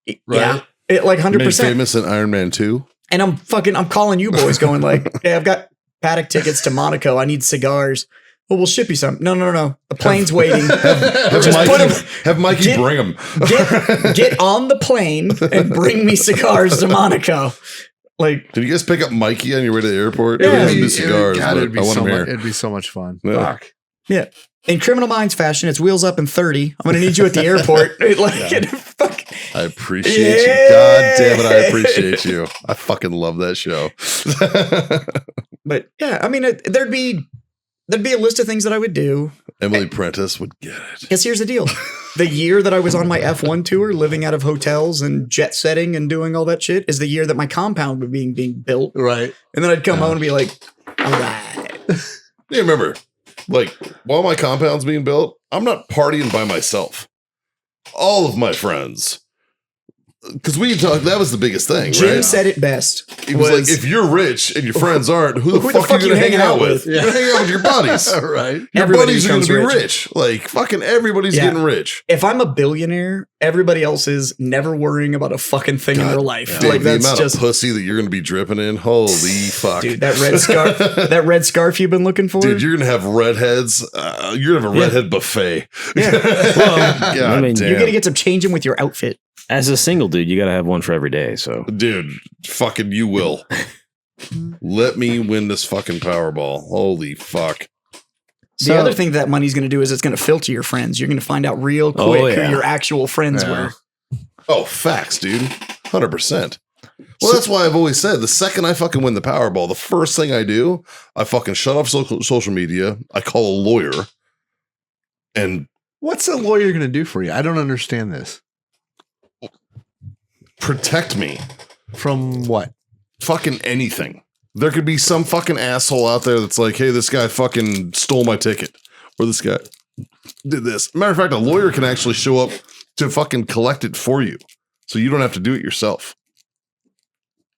Yeah, Right. it like Made 100%. famous in Iron Man 2. And I'm calling you boys, going like, "Hey, I've got paddock tickets to Monaco. I need cigars. Well, we'll ship you some. No. The plane's waiting. Have Mikey bring them. Get on the plane and bring me cigars to Monaco. Like, did you guys pick up Mikey on your way to the airport? Yeah. It'd be cigars. It'd I want them here. It'd be so much fun. Yeah. Fuck. yeah. In Criminal Minds fashion, it's wheels up in 30. I'm going to need you at the airport. Fuck. I appreciate you. God damn it, I appreciate you. I fucking love that show. But yeah, I mean, there'd be a list of things that I would do. Emily Prentice would get it. Because here's the deal. The year that I was on my F1 tour, living out of hotels and jet setting and doing all that shit, is the year that my compound was being built. Right. And then I'd come home and be like, all right. Yeah, remember, like, while my compound's being built, I'm not partying by myself. All of my friends. Because we talked, that was the biggest thing, Jim right? said it best. It was like, if you're rich and your friends aren't, who the fuck are you going to hang out with? You're going to hang out with your buddies. Right. Your Everybody buddies are going to be becomes rich. Like, fucking everybody's Yeah. getting rich. If I'm a billionaire, everybody else is never worrying about a fucking thing in their life. Dude, Like, the that's amount just, of pussy that you're going to be dripping in, holy fuck. dude, that red scarf you've been looking for. Dude, you're going to have redheads. You're going to have a redhead buffet. Yeah. God I mean, damn. You're going to get to change him with your outfit. As a single dude, you got to have one for every day. So, Dude, fucking you will. Let me win this fucking Powerball. Holy fuck. The other thing that money's going to do is it's going to filter your friends. You're going to find out real quick who your actual friends were. Oh, facts, dude. 100%. Well, that's why I've always said the second I fucking win the Powerball, the first thing I do, I fucking shut off social media. I call a lawyer. And What's a lawyer going to do for you? I don't understand this. protect me. From what? Fucking anything. There could be some fucking asshole out there that's like, hey, this guy fucking stole my ticket. Or this guy did this. Matter of fact, a lawyer can actually show up to fucking collect it for you. So you don't have to do it yourself.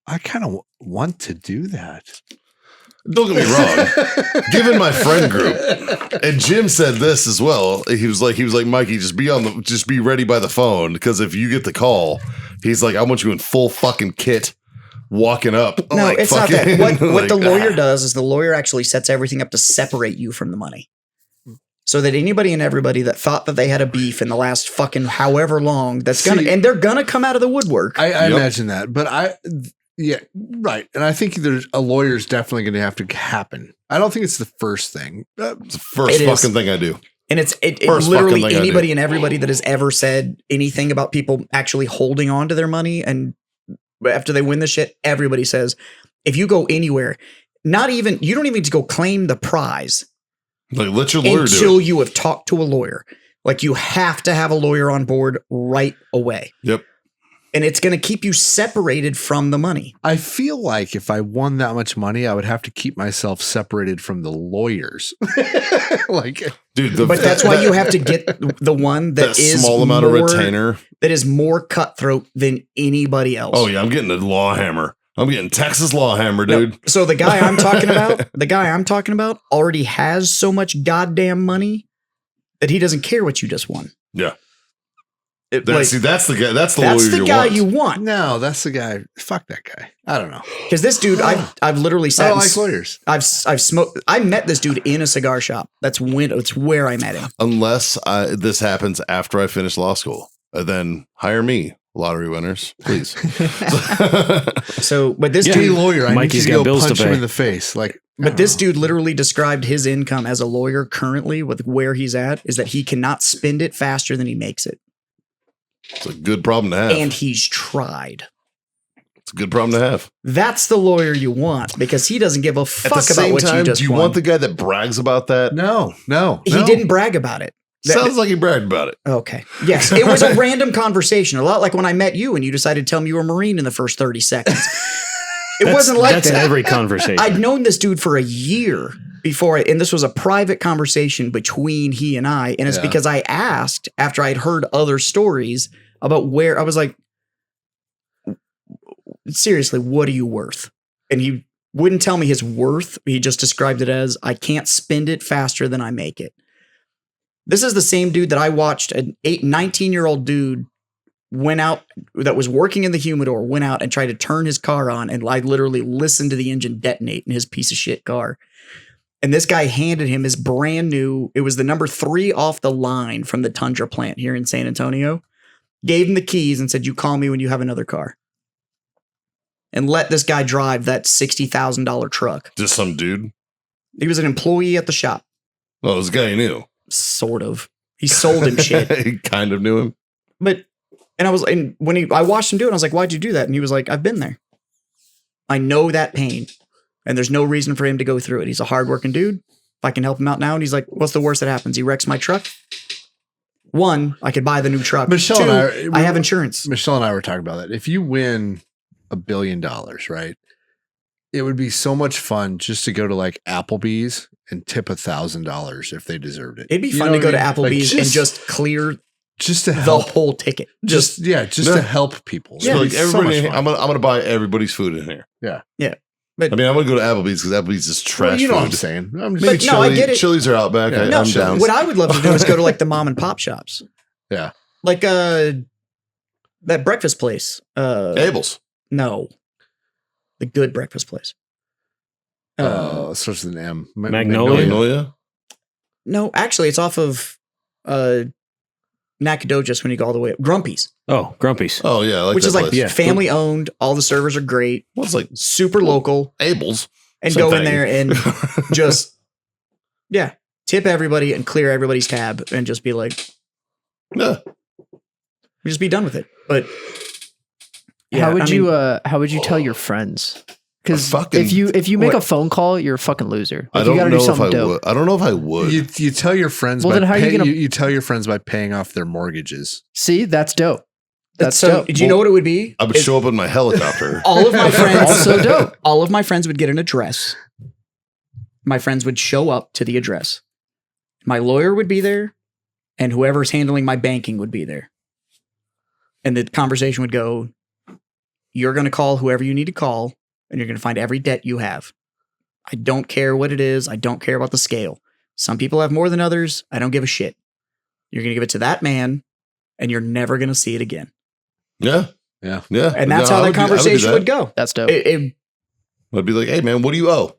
I kind of want to do that. Don't get me wrong. Given my friend group, and Jim said this as well. He was like, Mikey, just be ready by the phone, because if you get the call, he's like, I want you in full fucking kit, walking up. No, like, it's not that. What like, the lawyer does is the lawyer actually sets everything up to separate you from the money. So that anybody and everybody that thought that they had a beef in the last fucking however long, and they're gonna come out of the woodwork. I imagine that, but yeah, right. And I think there's a lawyer's definitely going to have to happen. I don't think it's the first thing. It's the first fucking thing I do. And it's First literally fucking thing I anybody do. and everybody that has ever said anything about people actually holding on to their money, and after they win the shit, everybody says, if you go anywhere, you don't even need to go claim the prize. Like, let your lawyer do until it. you have talked to a lawyer. Like, you have to have a lawyer on board right away. Yep. And it's going to keep you separated from the money. I feel like if I won that much money, I would have to keep myself separated from the lawyers. Like, Dude, But that's why you have to get the one that is small amount of retainer. that is more cutthroat than anybody else. Oh yeah, I'm getting a law hammer. I'm getting Texas law hammer, dude. No, so the guy I'm talking about already has so much goddamn money that he doesn't care what you just won. Yeah. That's That's the guy. That's the lawyer the you guy want. you want. no, that's the guy. Fuck that guy. I don't know. Because this dude, I've literally I sat. don't and like lawyers. I've smoked. I met this dude in a cigar shop. It's where I met him. Unless this happens after I finish law school, then hire me, lottery winners, please. So, but this Any dude, lawyer, I Mikey's need got to go bills to punch him pay. in the face. Like, but this dude literally described his income as a lawyer currently with where he's at is that he cannot spend it faster than he makes it, It's a good problem to have. and he's tried. It's a good problem to have. That's the lawyer you want because he doesn't give a fuck At the about same what you time, just do you won. want the guy that brags about that? no. He didn't brag about it. Sounds like he bragged about it. Okay. Yes. It was a random conversation. A lot like when I met you and you decided to tell me you were a Marine in the first 30 seconds. It wasn't like that's that. every conversation. I'd known this dude for a year before, and this was a private conversation between he and I. And it's because I asked after I'd heard other stories about where I was like, seriously, what are you worth? And he wouldn't tell me his worth. He just described it as, I can't spend it faster than I make it. This is the same dude that I watched, an 19-year-old dude went out, that was working in the humidor, went out and tried to turn his car on, and I literally listened to the engine detonate in his piece of shit car. And this guy handed him his brand new, it was the number 3 off the line from the Tundra plant here in San Antonio, gave him the keys and said, you call me when you have another car. And let this guy drive that $60,000 truck. Just some dude? He was an employee at the shop. Oh, it was a guy you knew. Sort of. He sold him shit. He kind of knew him. But, and when I watched him do it, I was like, why'd you do that? And he was like, I've been there. I know that pain. And there's no reason for him to go through it. He's a hardworking dude. If I can help him out now. And he's like, what's the worst that happens? He wrecks my truck. 1, I could buy the new truck. Michelle 2, and I have insurance. Michelle and I were talking about that. If you win $1 billion, right? It would be so much fun just to go to like Applebee's and tip $1,000 if they deserved it. It'd be You fun know to go what to I mean? Applebee's Like, and just clear just to the help, whole ticket. just to help people. Yeah, It'd like be so everybody, much fun. I'm gonna buy everybody's food in here. Yeah. I mean, I'm gonna go to Applebee's because Applebee's is trash Well, you know food. what I'm saying. I'm Maybe just, But no, I get it. Chili's are out back. Yeah. No, I'm down. what I would love to do is go to like the mom and pop shops. Yeah. Like that breakfast place. Abel's. No. The good breakfast place. it starts with an M. Magnolia? Magnolia? No, actually it's off of Nacogdoches when you go all the way up. Grumpy's. Oh, Grumpy's. Oh yeah, I like which that is like place. Yeah. family owned. All the servers are great. Well, it's like Super local. Abel's. And Same go in thing. there and just tip everybody and clear everybody's tab and just be like, Yeah. just be done with it. But how would I you mean, how would you tell your friends? Because fucking- if you make what? a phone call, you're a fucking loser. I Like, don't you gotta know do if I something dope. would. I don't know if I would. You tell your friends Well, by then how are you gonna- you tell your friends by paying off their mortgages. See, that's dope. That's so dope. do you know what it would be? I would Is show up in my helicopter. all of my friends Also dope. all of my friends would get an address. My friends would show up to the address. My lawyer would be there, and whoever's handling my banking would be there. And the conversation would go, you're going to call whoever you need to call, and you're going to find every debt you have. I don't care what it is. I don't care about the scale. Some people have more than others. I don't give a shit. You're going to give it to that man, and you're never going to see it again. Yeah. Yeah. Yeah. And that's No, how I the would do- I would do conversation that. would go. That's dope. I'd be like, hey man, what do you owe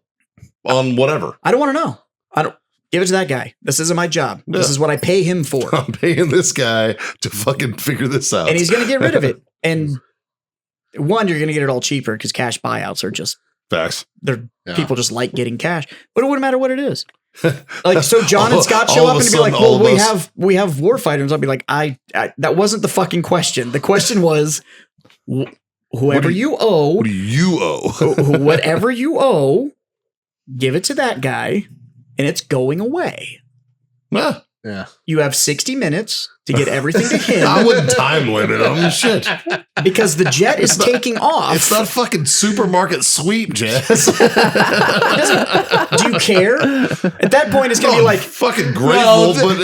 on whatever? I don't want to know. I don't give it to that guy. This isn't my job. This Yeah. is what I pay him for. I'm paying this guy to fucking figure this out. And he's going to get rid of it. And one, you're going to get it all cheaper because cash buyouts are just, Facts. Yeah. people just like getting cash, but it wouldn't matter what it is. Like, so John and Scott All show of up a and be sudden, like, all well, of us- we have war fighters. I'll be like, I that wasn't the fucking question. The question was whoever you owe, What do you owe? whatever you owe, give it to that guy and it's going away. Yeah. Yeah. You have 60 minutes to get everything to him. I wouldn't time limit him. Shit. Because the jet is taking off. It's not fucking supermarket sweep, Jazz. Do you care? At that point, it's gonna be like, fucking grateful, but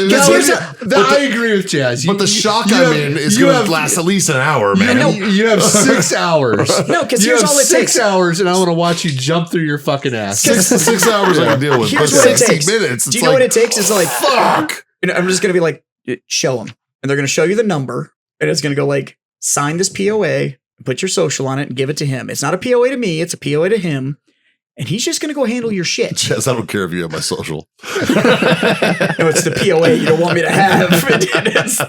I agree with Jazz. but the shock you I'm have- in is you going to have- last at least an hour, man. know- You have 6 hours. no, because You here's have all it 6 takes. hours, and I want to watch you jump through your fucking ass. 6 hours I can deal with. Here's but what it 60 takes. minutes. Do It's you know like, what it takes? It's like, fuck. I'm just gonna be like, show them, and they're gonna show you the number, and it's gonna go like, sign this POA, put your social on it, and give it to him. It's not a POA to me; it's a POA to him, and he's just gonna go handle your shit. Jazz, I don't care if you have my social. No, it's the POA you don't want me to have. It's-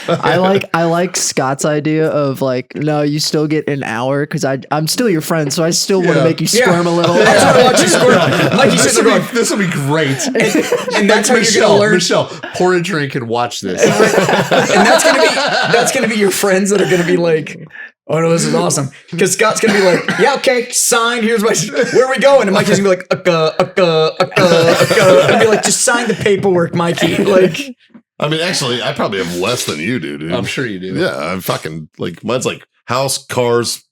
I like Scott's idea of like, no, you still get an hour because I'm still your friend, so I still want to Yeah. make you Yeah. squirm a little. I just want to watch you squirt. Like you This said, will, going, be, this will be great. and that's how you're gonna learn. Michelle, pour a drink and watch this. And that's gonna be your friends that are gonna be like, oh no, this is awesome. Because Scott's gonna be like, yeah, okay, signed. Here's my where are we going? And Mikey's gonna be like, and be like, just sign the paperwork, Mikey. Like, I mean, actually, I probably have less than you do, dude. I'm sure you do. Yeah, I'm fucking like mine's like house, cars,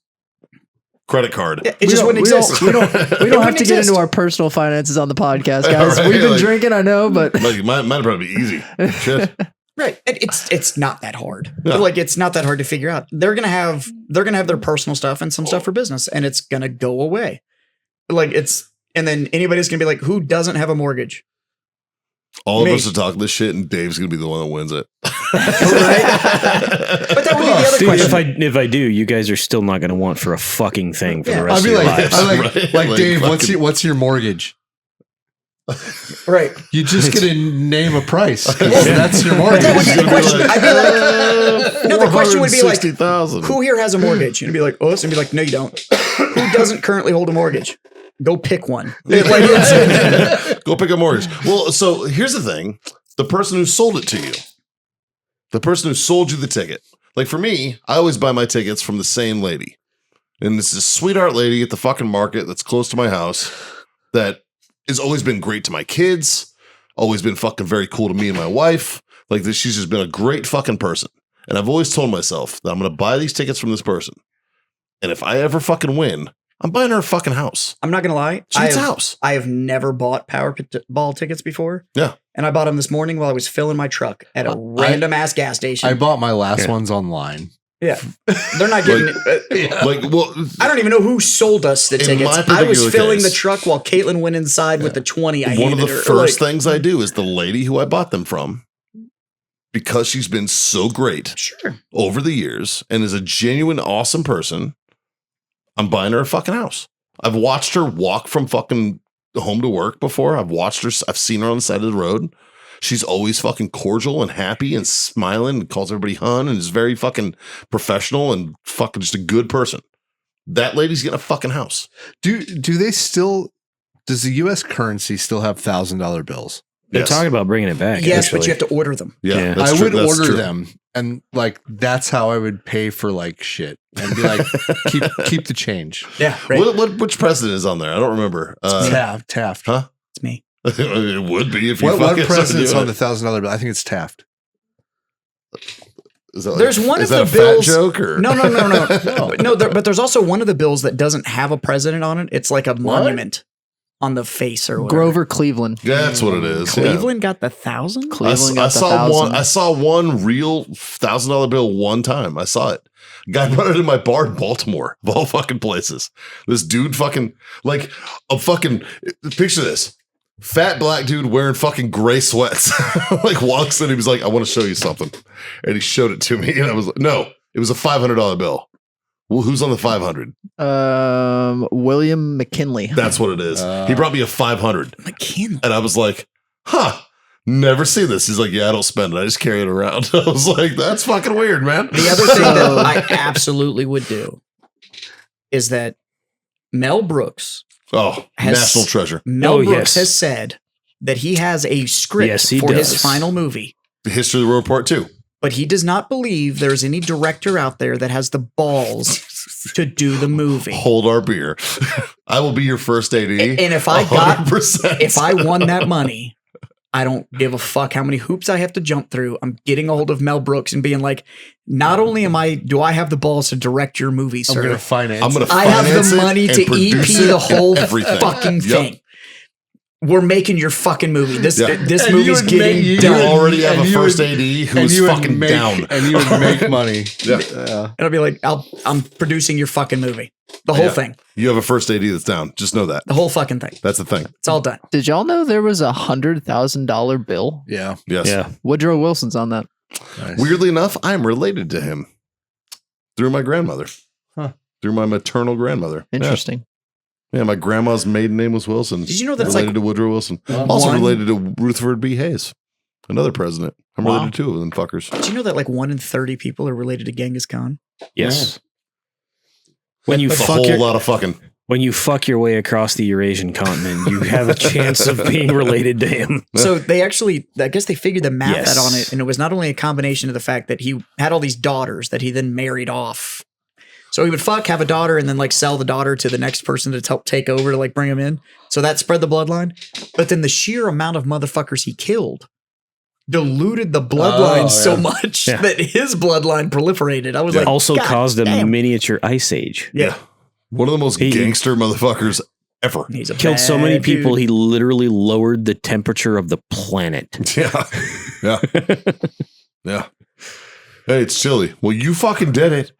credit card. it just wouldn't exist. We don't have wouldn't to get exist. into our personal finances on the podcast, guys. Right, We've been like- drinking, I know, but Like mine would probably be easy. Shit. Right. And it's not that hard. Yeah. Like, it's not that hard to figure out. They're gonna have their personal stuff and some stuff for business, and it's gonna go away. Like, and then anybody's gonna be like, who doesn't have a mortgage? All Me. of us are talking this shit, and Dave's gonna be the one that wins it. But that would be the other Dude, question. if I do, you guys are still not going to want for a fucking thing for the rest I'd of be your like, lives. I'm Right? like Like, Dave, fucking- what's your mortgage? Right. You just get to name a price. That's your mortgage. That would be the question. I'd be like, no, the question would be like, 460,000. who here has a mortgage? And it'd be like, us. And be like, no, you don't. Who doesn't currently hold a mortgage? Go pick one. Go pick a mortgage. Well, so here's the thing: the person who sold it to you, the person who sold you the ticket. Like for me, I always buy my tickets from the same lady, and it's this sweetheart lady at the fucking market that's close to my house that has always been great to my kids, always been fucking very cool to me and my wife. Like this, she's just been a great fucking person. And I've always told myself that I'm going to buy these tickets from this person. And if I ever fucking win, I'm buying her a fucking house. I'm not going to lie. She gets a house. I have never bought Powerball tickets before. Yeah. And I bought them this morning while I was filling my truck at a random ass gas station. I bought my last ones online. Yeah. They're not getting Like, well, I don't even know who sold us the In tickets. my I was particular filling case- the truck while Caitlin went inside with the 20 I one of handed the her. first Like, things I do is the lady who I bought them from, because she's been so great Sure. over the years and is a genuine awesome person, I'm buying her a fucking house. I've watched her walk from fucking home to work before. I've seen her on the side of the road. She's always fucking cordial and happy and smiling and calls everybody hun and is very fucking professional and fucking just a good person. That lady's getting a fucking house. Do they still? Does the U.S. currency still have $1,000 bills? They're Yes. talking about bringing it back. Yes, actually. but you have to order them. Yeah, Yeah. that's I true. would That's order true. them, and like that's how I would pay for like shit, and be like, keep the change. Yeah, right. Which president is on there? I don't remember. Taft. Huh? It's me. It would be if you What fucking president's started on the doing $1,000 bill? I think it's Taft. it. Is that There's one is of that the a bills- fat joke or No, but there's also one of the bills that doesn't have a president on it. It's like a monument on the face or whatever. Grover Cleveland. Yeah, that's what it is. yeah. Cleveland got the 1,000? Cleveland I got the saw 1,000. one. I saw one real $1,000 bill one time. I saw it. Guy brought it in my bar in Baltimore, of all fucking places. This dude fucking like a fucking picture this. Fat black dude wearing fucking gray sweats. Like walks in, he was like, I want to show you something. And he showed it to me. And I was like, no, it was a $500 bill. Well, who's on the 500? William McKinley. That's what it is. He brought me a 500. McKinley. And I was like, huh, never seen this. He's like, yeah, I don't spend it. I just carry it around. I was like, that's fucking weird, man. The other thing that I absolutely would do is that Mel Brooks Oh, Has- national treasure. Mel Oh, Brooks yes. has said that he has a script Yes, he for his does. final movie, The History of the World Part 2. but he does not believe there's any director out there that has the balls to do the movie. Hold our beer. I will be your first AD. And if I got 100%. if I won that money, I don't give a fuck how many hoops I have to jump through. I'm getting a hold of Mel Brooks and being like, not only do I have the balls to direct your movie, I'm sir, gonna finance. I'm gonna I have finance the it money and to EP produce the it whole and everything. fucking Yep. thing. We're making your fucking movie. This Yeah. this And you movie's would getting make- you You would- done. already have and a you first would- AD who and is you would fucking make, down. and you would make money. Yeah. And I'll be like, I'm producing your fucking movie. The whole Yeah. thing. You have a first AD that's down. Just know that. The whole fucking thing. That's the thing. It's all done. Did y'all know there was $100,000 bill? Yeah. Yes. Yeah. Woodrow Wilson's on that. Nice. Weirdly enough, I'm related to him through my grandmother. Huh. Through my maternal grandmother. Yeah. Interesting. Yeah, my grandma's maiden name was Wilson. Did you know that's related like to Woodrow Wilson? Also one- related to Rutherford B. Hayes, another president. I'm Wow. related to two of them fuckers. Did you know that like 1 in 30 people are related to Genghis Khan? Yes. When you That's a fuck whole your lot of fucking. when you fuck your way across the Eurasian continent, you have a chance of being related to him. So they actually, I guess they figured the math Yes. out on it. And it was not only a combination of the fact that he had all these daughters that he then married off. So he would have a daughter, and then like sell the daughter to the next person to help take over to like bring him in. So that spread the bloodline. But then the sheer amount of motherfuckers he killed diluted the bloodline so yeah. much Yeah. that his bloodline proliferated. I was like, Also God caused a damn. miniature ice age. Yeah. One of the most He- gangster motherfuckers ever. He's a Killed so many bad people, dude. he literally lowered the temperature of the planet. Yeah. Yeah. Yeah. Hey, it's chilly. Well, you fucking did it.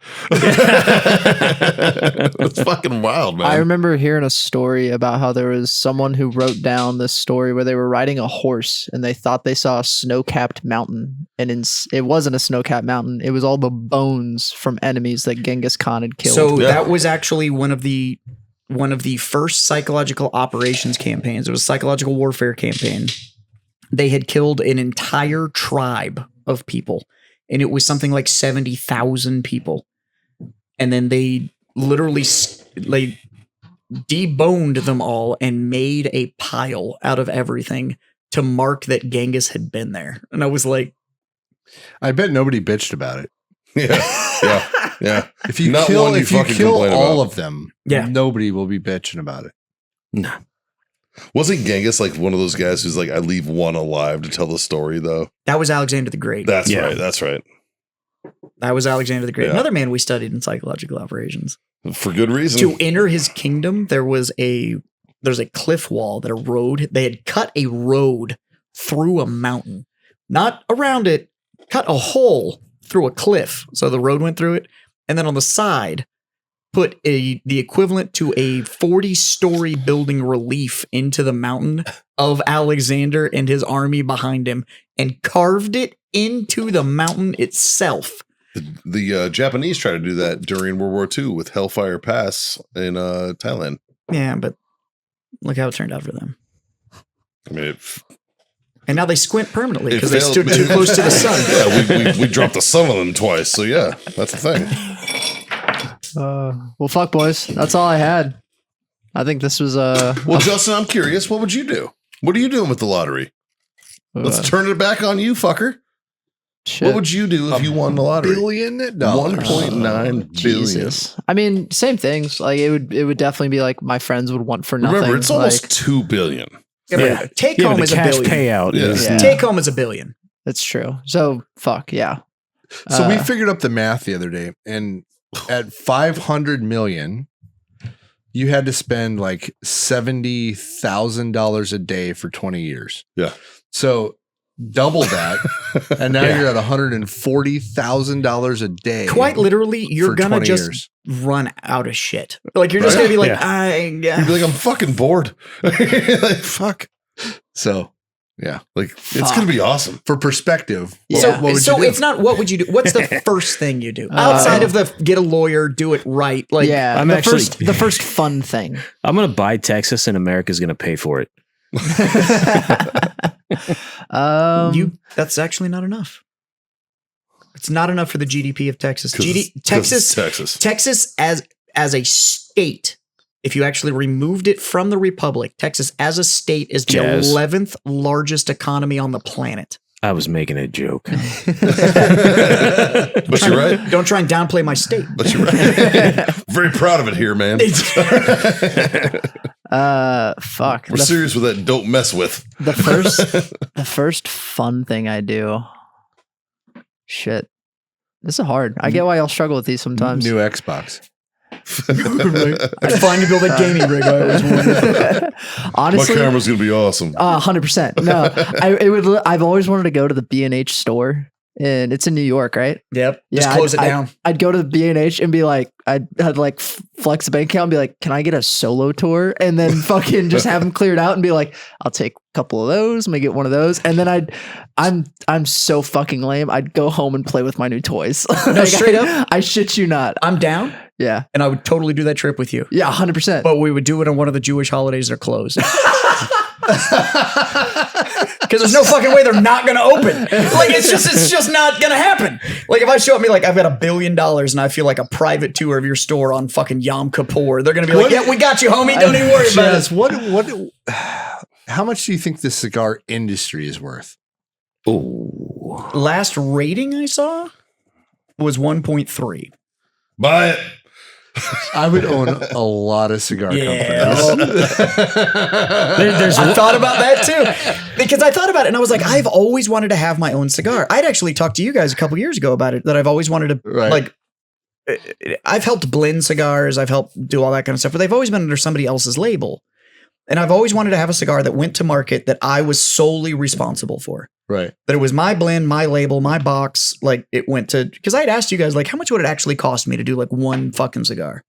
It's fucking wild, man. I remember hearing a story about how there was someone who wrote down this story where they were riding a horse and they thought they saw a snow-capped mountain, and it wasn't a snow-capped mountain. It was all the bones from enemies that Genghis Khan had killed. So that was actually one of the first psychological operations campaigns. It was a psychological warfare campaign. They had killed an entire tribe of people, and it was something like 70,000 people. And then they literally deboned them all and made a pile out of everything to mark that Genghis had been there. And I was like, I bet nobody bitched about it. Yeah. If you Not kill, one you if you fucking kill complain all about. of them, Yeah. nobody will be bitching about it. No. Wasn't Genghis like one of those guys who's like, I leave one alive to tell the story, though? that was Alexander the Great. That's Yeah. right. That's right. That was Alexander the Great. Yeah. Another man we studied in psychological operations. For good reason. To enter his kingdom, there's a cliff wall they had cut a road through a mountain, not around it, cut a hole through a cliff. So the road went through it. And then on the side, put the equivalent to a 40-story building relief into the mountain of Alexander and his army behind him, and carved it into the mountain itself. The Japanese tried to do that during World War II with Hellfire Pass in Thailand. Yeah, but look how it turned out for them. I mean, And now they squint permanently it because they failed. stood too close to the sun. Yeah, we dropped the sun on them twice. So yeah, that's the thing. Well, fuck, boys. That's all I had. I think this was Well, Justin, I'm curious. What would you do? What are you doing with the lottery? Let's turn it back on you, fucker. shit. What would you do if you won the lottery? $1 billion. $1.9 billion. Jesus. I mean, same things. Like it would definitely be like my friends would want for nothing. Remember, it's like, almost $2 billion. Yeah, but take Yeah, home the is a cash billion. payout Yeah. is Yeah. Take home is $1 billion. That's true. So fuck yeah. So we figured up the math the other day, and at 500 million, you had to spend like $70,000 a day for 20 years. Yeah. So double that, and now Yeah. you're at $140,000 a day. Quite literally, you're for gonna 20 just years. run out of shit. Like you're just Right. gonna be like, Yeah. You'd be like, I'm fucking bored. Like, fuck. So yeah, Like, it's going to be awesome. for perspective, Yeah. what would so you do? it's not what would you do? What's the first thing you do outside of the get a lawyer, do it right? Like, yeah, I'm the actually- first fun thing. I'm going to buy Texas and America's going to pay for it. That's actually not enough. It's not enough for the GDP of Texas. 'Cause it's Texas as a state, if you actually removed it from the republic, Texas as a state is the Jazz. 11th largest economy on the planet. I was making a joke. But you're right. Don't try and downplay my state. But you're right. Very proud of it here, man. Fuck. We're serious with that. Don't mess with. The first fun thing I do. Shit. This is hard. I get why y'all struggle with these sometimes. New Xbox. I'd finally build a gaming rig. I always wanted. My Honestly, camera's going to be awesome. 100%. No, I've always wanted to go to the B&H store, and it's in New York, right? Yep. Just Yeah, close it down. I'd go to the B&H and be like, I'd like flex a bank account and be like, can I get a solo tour? And then fucking just have them cleared out and be like, I'll take a couple of those, maybe get one of those. And then I'm so fucking lame. I'd go home and play with my new toys. No, straight up. I shit you not. I'm down, Yeah. and I would totally do that trip with you. Yeah, 100%. But we would do it on one of the Jewish holidays that are closed. Because there's no fucking way they're not going to open. Like, it's just not going to happen. Like, if I show up and be like, I've got $1 billion and I feel like a private tour of your store on fucking Yom Kippur, they're going to be like, yeah, we got you, homie. Don't even worry about Jazz, it. how much do you think the cigar industry is worth? Oh, Last rating I saw was 1.3. Buy it. I would own a lot of cigar Yeah. companies. I thought about that too. Because I thought about it and I was like, I've always wanted to have my own cigar. I'd actually talked to you guys a couple years ago about it, that I've always wanted to, Right. like, I've helped blend cigars, I've helped do all that kind of stuff, but they've always been under somebody else's label. And I've always wanted to have a cigar that went to market that I was solely responsible for. Right. That it was my blend, my label, my box. Like it went to, because I had asked you guys, like, how much would it actually cost me to do like one fucking cigar?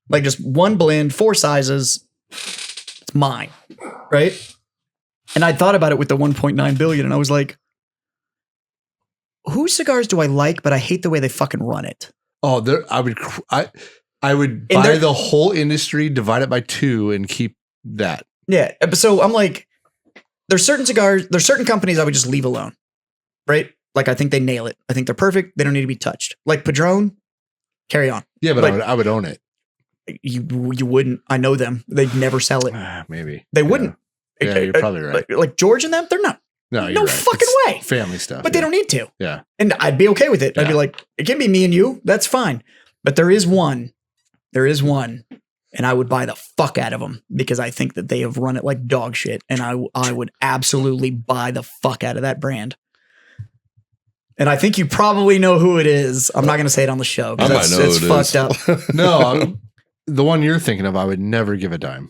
Like just one blend, 4 sizes. It's mine. Right. And I thought about it with the 1.9 billion and I was like, whose cigars do I like, but I hate the way they fucking run it? Oh, I would buy the whole industry, divide it by 2 and keep that. Yeah. So I'm like, there's certain cigars, there's certain companies I would just leave alone. Right? Like I think they nail it. I think they're perfect. They don't need to be touched. Like Padron, carry on. Yeah, but Like, I would own it. You wouldn't. I know them. They'd never sell it. Maybe. They wouldn't. Yeah, you're probably right. Like George and them, they're not. No, you're No right. fucking way. Family stuff. But they don't need to. Yeah. And I'd be okay with it. I'd be Yeah. like, it can be me and you. That's fine. But there is one. And I would buy the fuck out of them because I think that they have run it like dog shit. And I would absolutely buy the fuck out of that brand. And I think you probably know who it is. I'm not going to say it on the show. I might know it's who it fucked is. up. No, the one you're thinking of, I would never give a dime.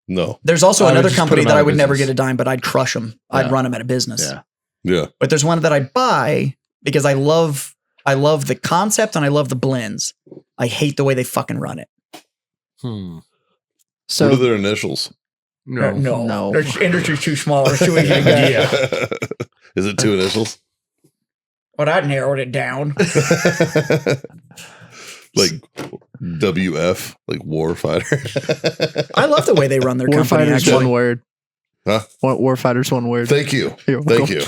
No. There's also I would another just put company them that out I of would never business. get a dime, but I'd crush them. I'd Yeah. run them out of business. Yeah. Yeah. But there's one that I'd buy because I love the concept and I love the blends. I hate the way they fucking run it. So What are their initials? No. Their industry's too small. There's too easy to get. Is it 2 initials? Well, that narrowed it down. Like WF, like Warfighter. I love the way they run their company. Warfighters, one Actually, word. Huh? Warfighters, one word. Thank you. You're Thank welcome. you.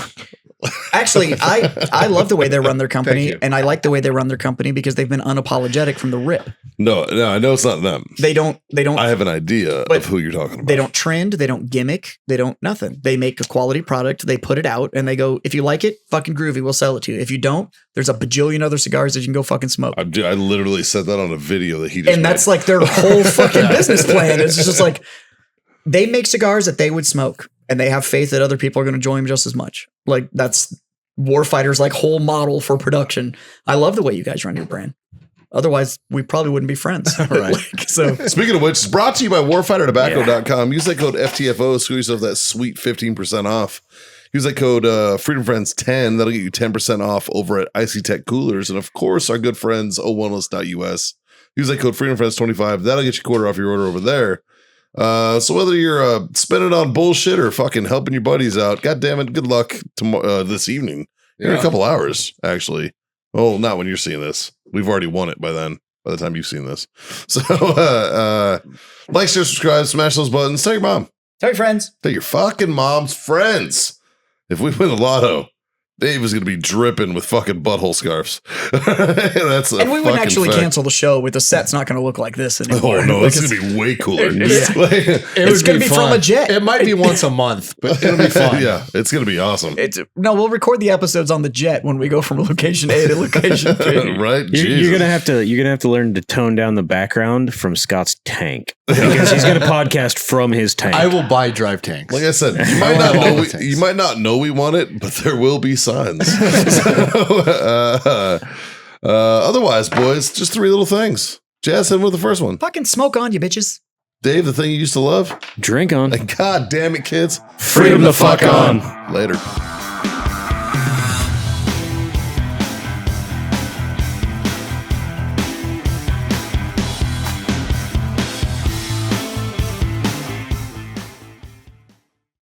actually, I love the way they run their company, you. and I like the way they run their company because they've been unapologetic from the rip. No, I know it's not them. They don't. I have an idea But of who you're talking about. They don't trend. They don't gimmick. They don't nothing. They make a quality product. They put it out and they go, if you like it, fucking groovy, we'll sell it to you. If you don't, there's a bajillion other cigars that you can go fucking smoke. I literally said that on a video that he just And made. that's like their whole fucking business plan. It's just like they make cigars that they would smoke and they have faith that other people are going to enjoy them just as much. Like that's Warfighter's like whole model for production. I love the way you guys run your brand. Otherwise, we probably wouldn't be friends. Right. So Speaking of which, it's brought to you by warfightertobacco.com. Use that code FTFO, screw yourself that sweet 15% off. Use that code FreedomFriends10. That'll get you 10% off over at Icy Tech Coolers. And of course, our good friends, owellness.us. Use that code FreedomFriends25. That'll get you $quarter off your order over there. So whether you're spending on bullshit or fucking helping your buddies out, God damn it, good luck this evening. In a couple hours, actually. Oh, not when you're seeing this. We've already won it by then, by the time you've seen this. So like, share, subscribe, smash those buttons. Tell your mom. tell your friends. Tell your fucking mom's friends. If we win the lotto, Dave is going to be dripping with fucking butthole scarves. That's a And we wouldn't fucking actually fact. cancel the show with the set's not going to look like this anymore. Oh, no, Like, it's going to be way cooler. Yeah. Like, It's gonna be from a jet. It might be once a month, but it'll be fun. yeah, it's going to be awesome. we'll record the episodes on the jet when we go from location A to location B. Right? You're gonna have to learn to tone down the background from Scott's tank because he's gonna podcast from his tank. I will buy drive tanks. Like I said, you I might will not have all know the tanks. you might not know we want it, but there will be signs. So, otherwise, boys, just 3 little things. Jazz, hit him with the first one. Fucking smoke on, you bitches. Dave, the thing you used to love. Drink on. And God damn it, kids. Freedom the fuck on. Later.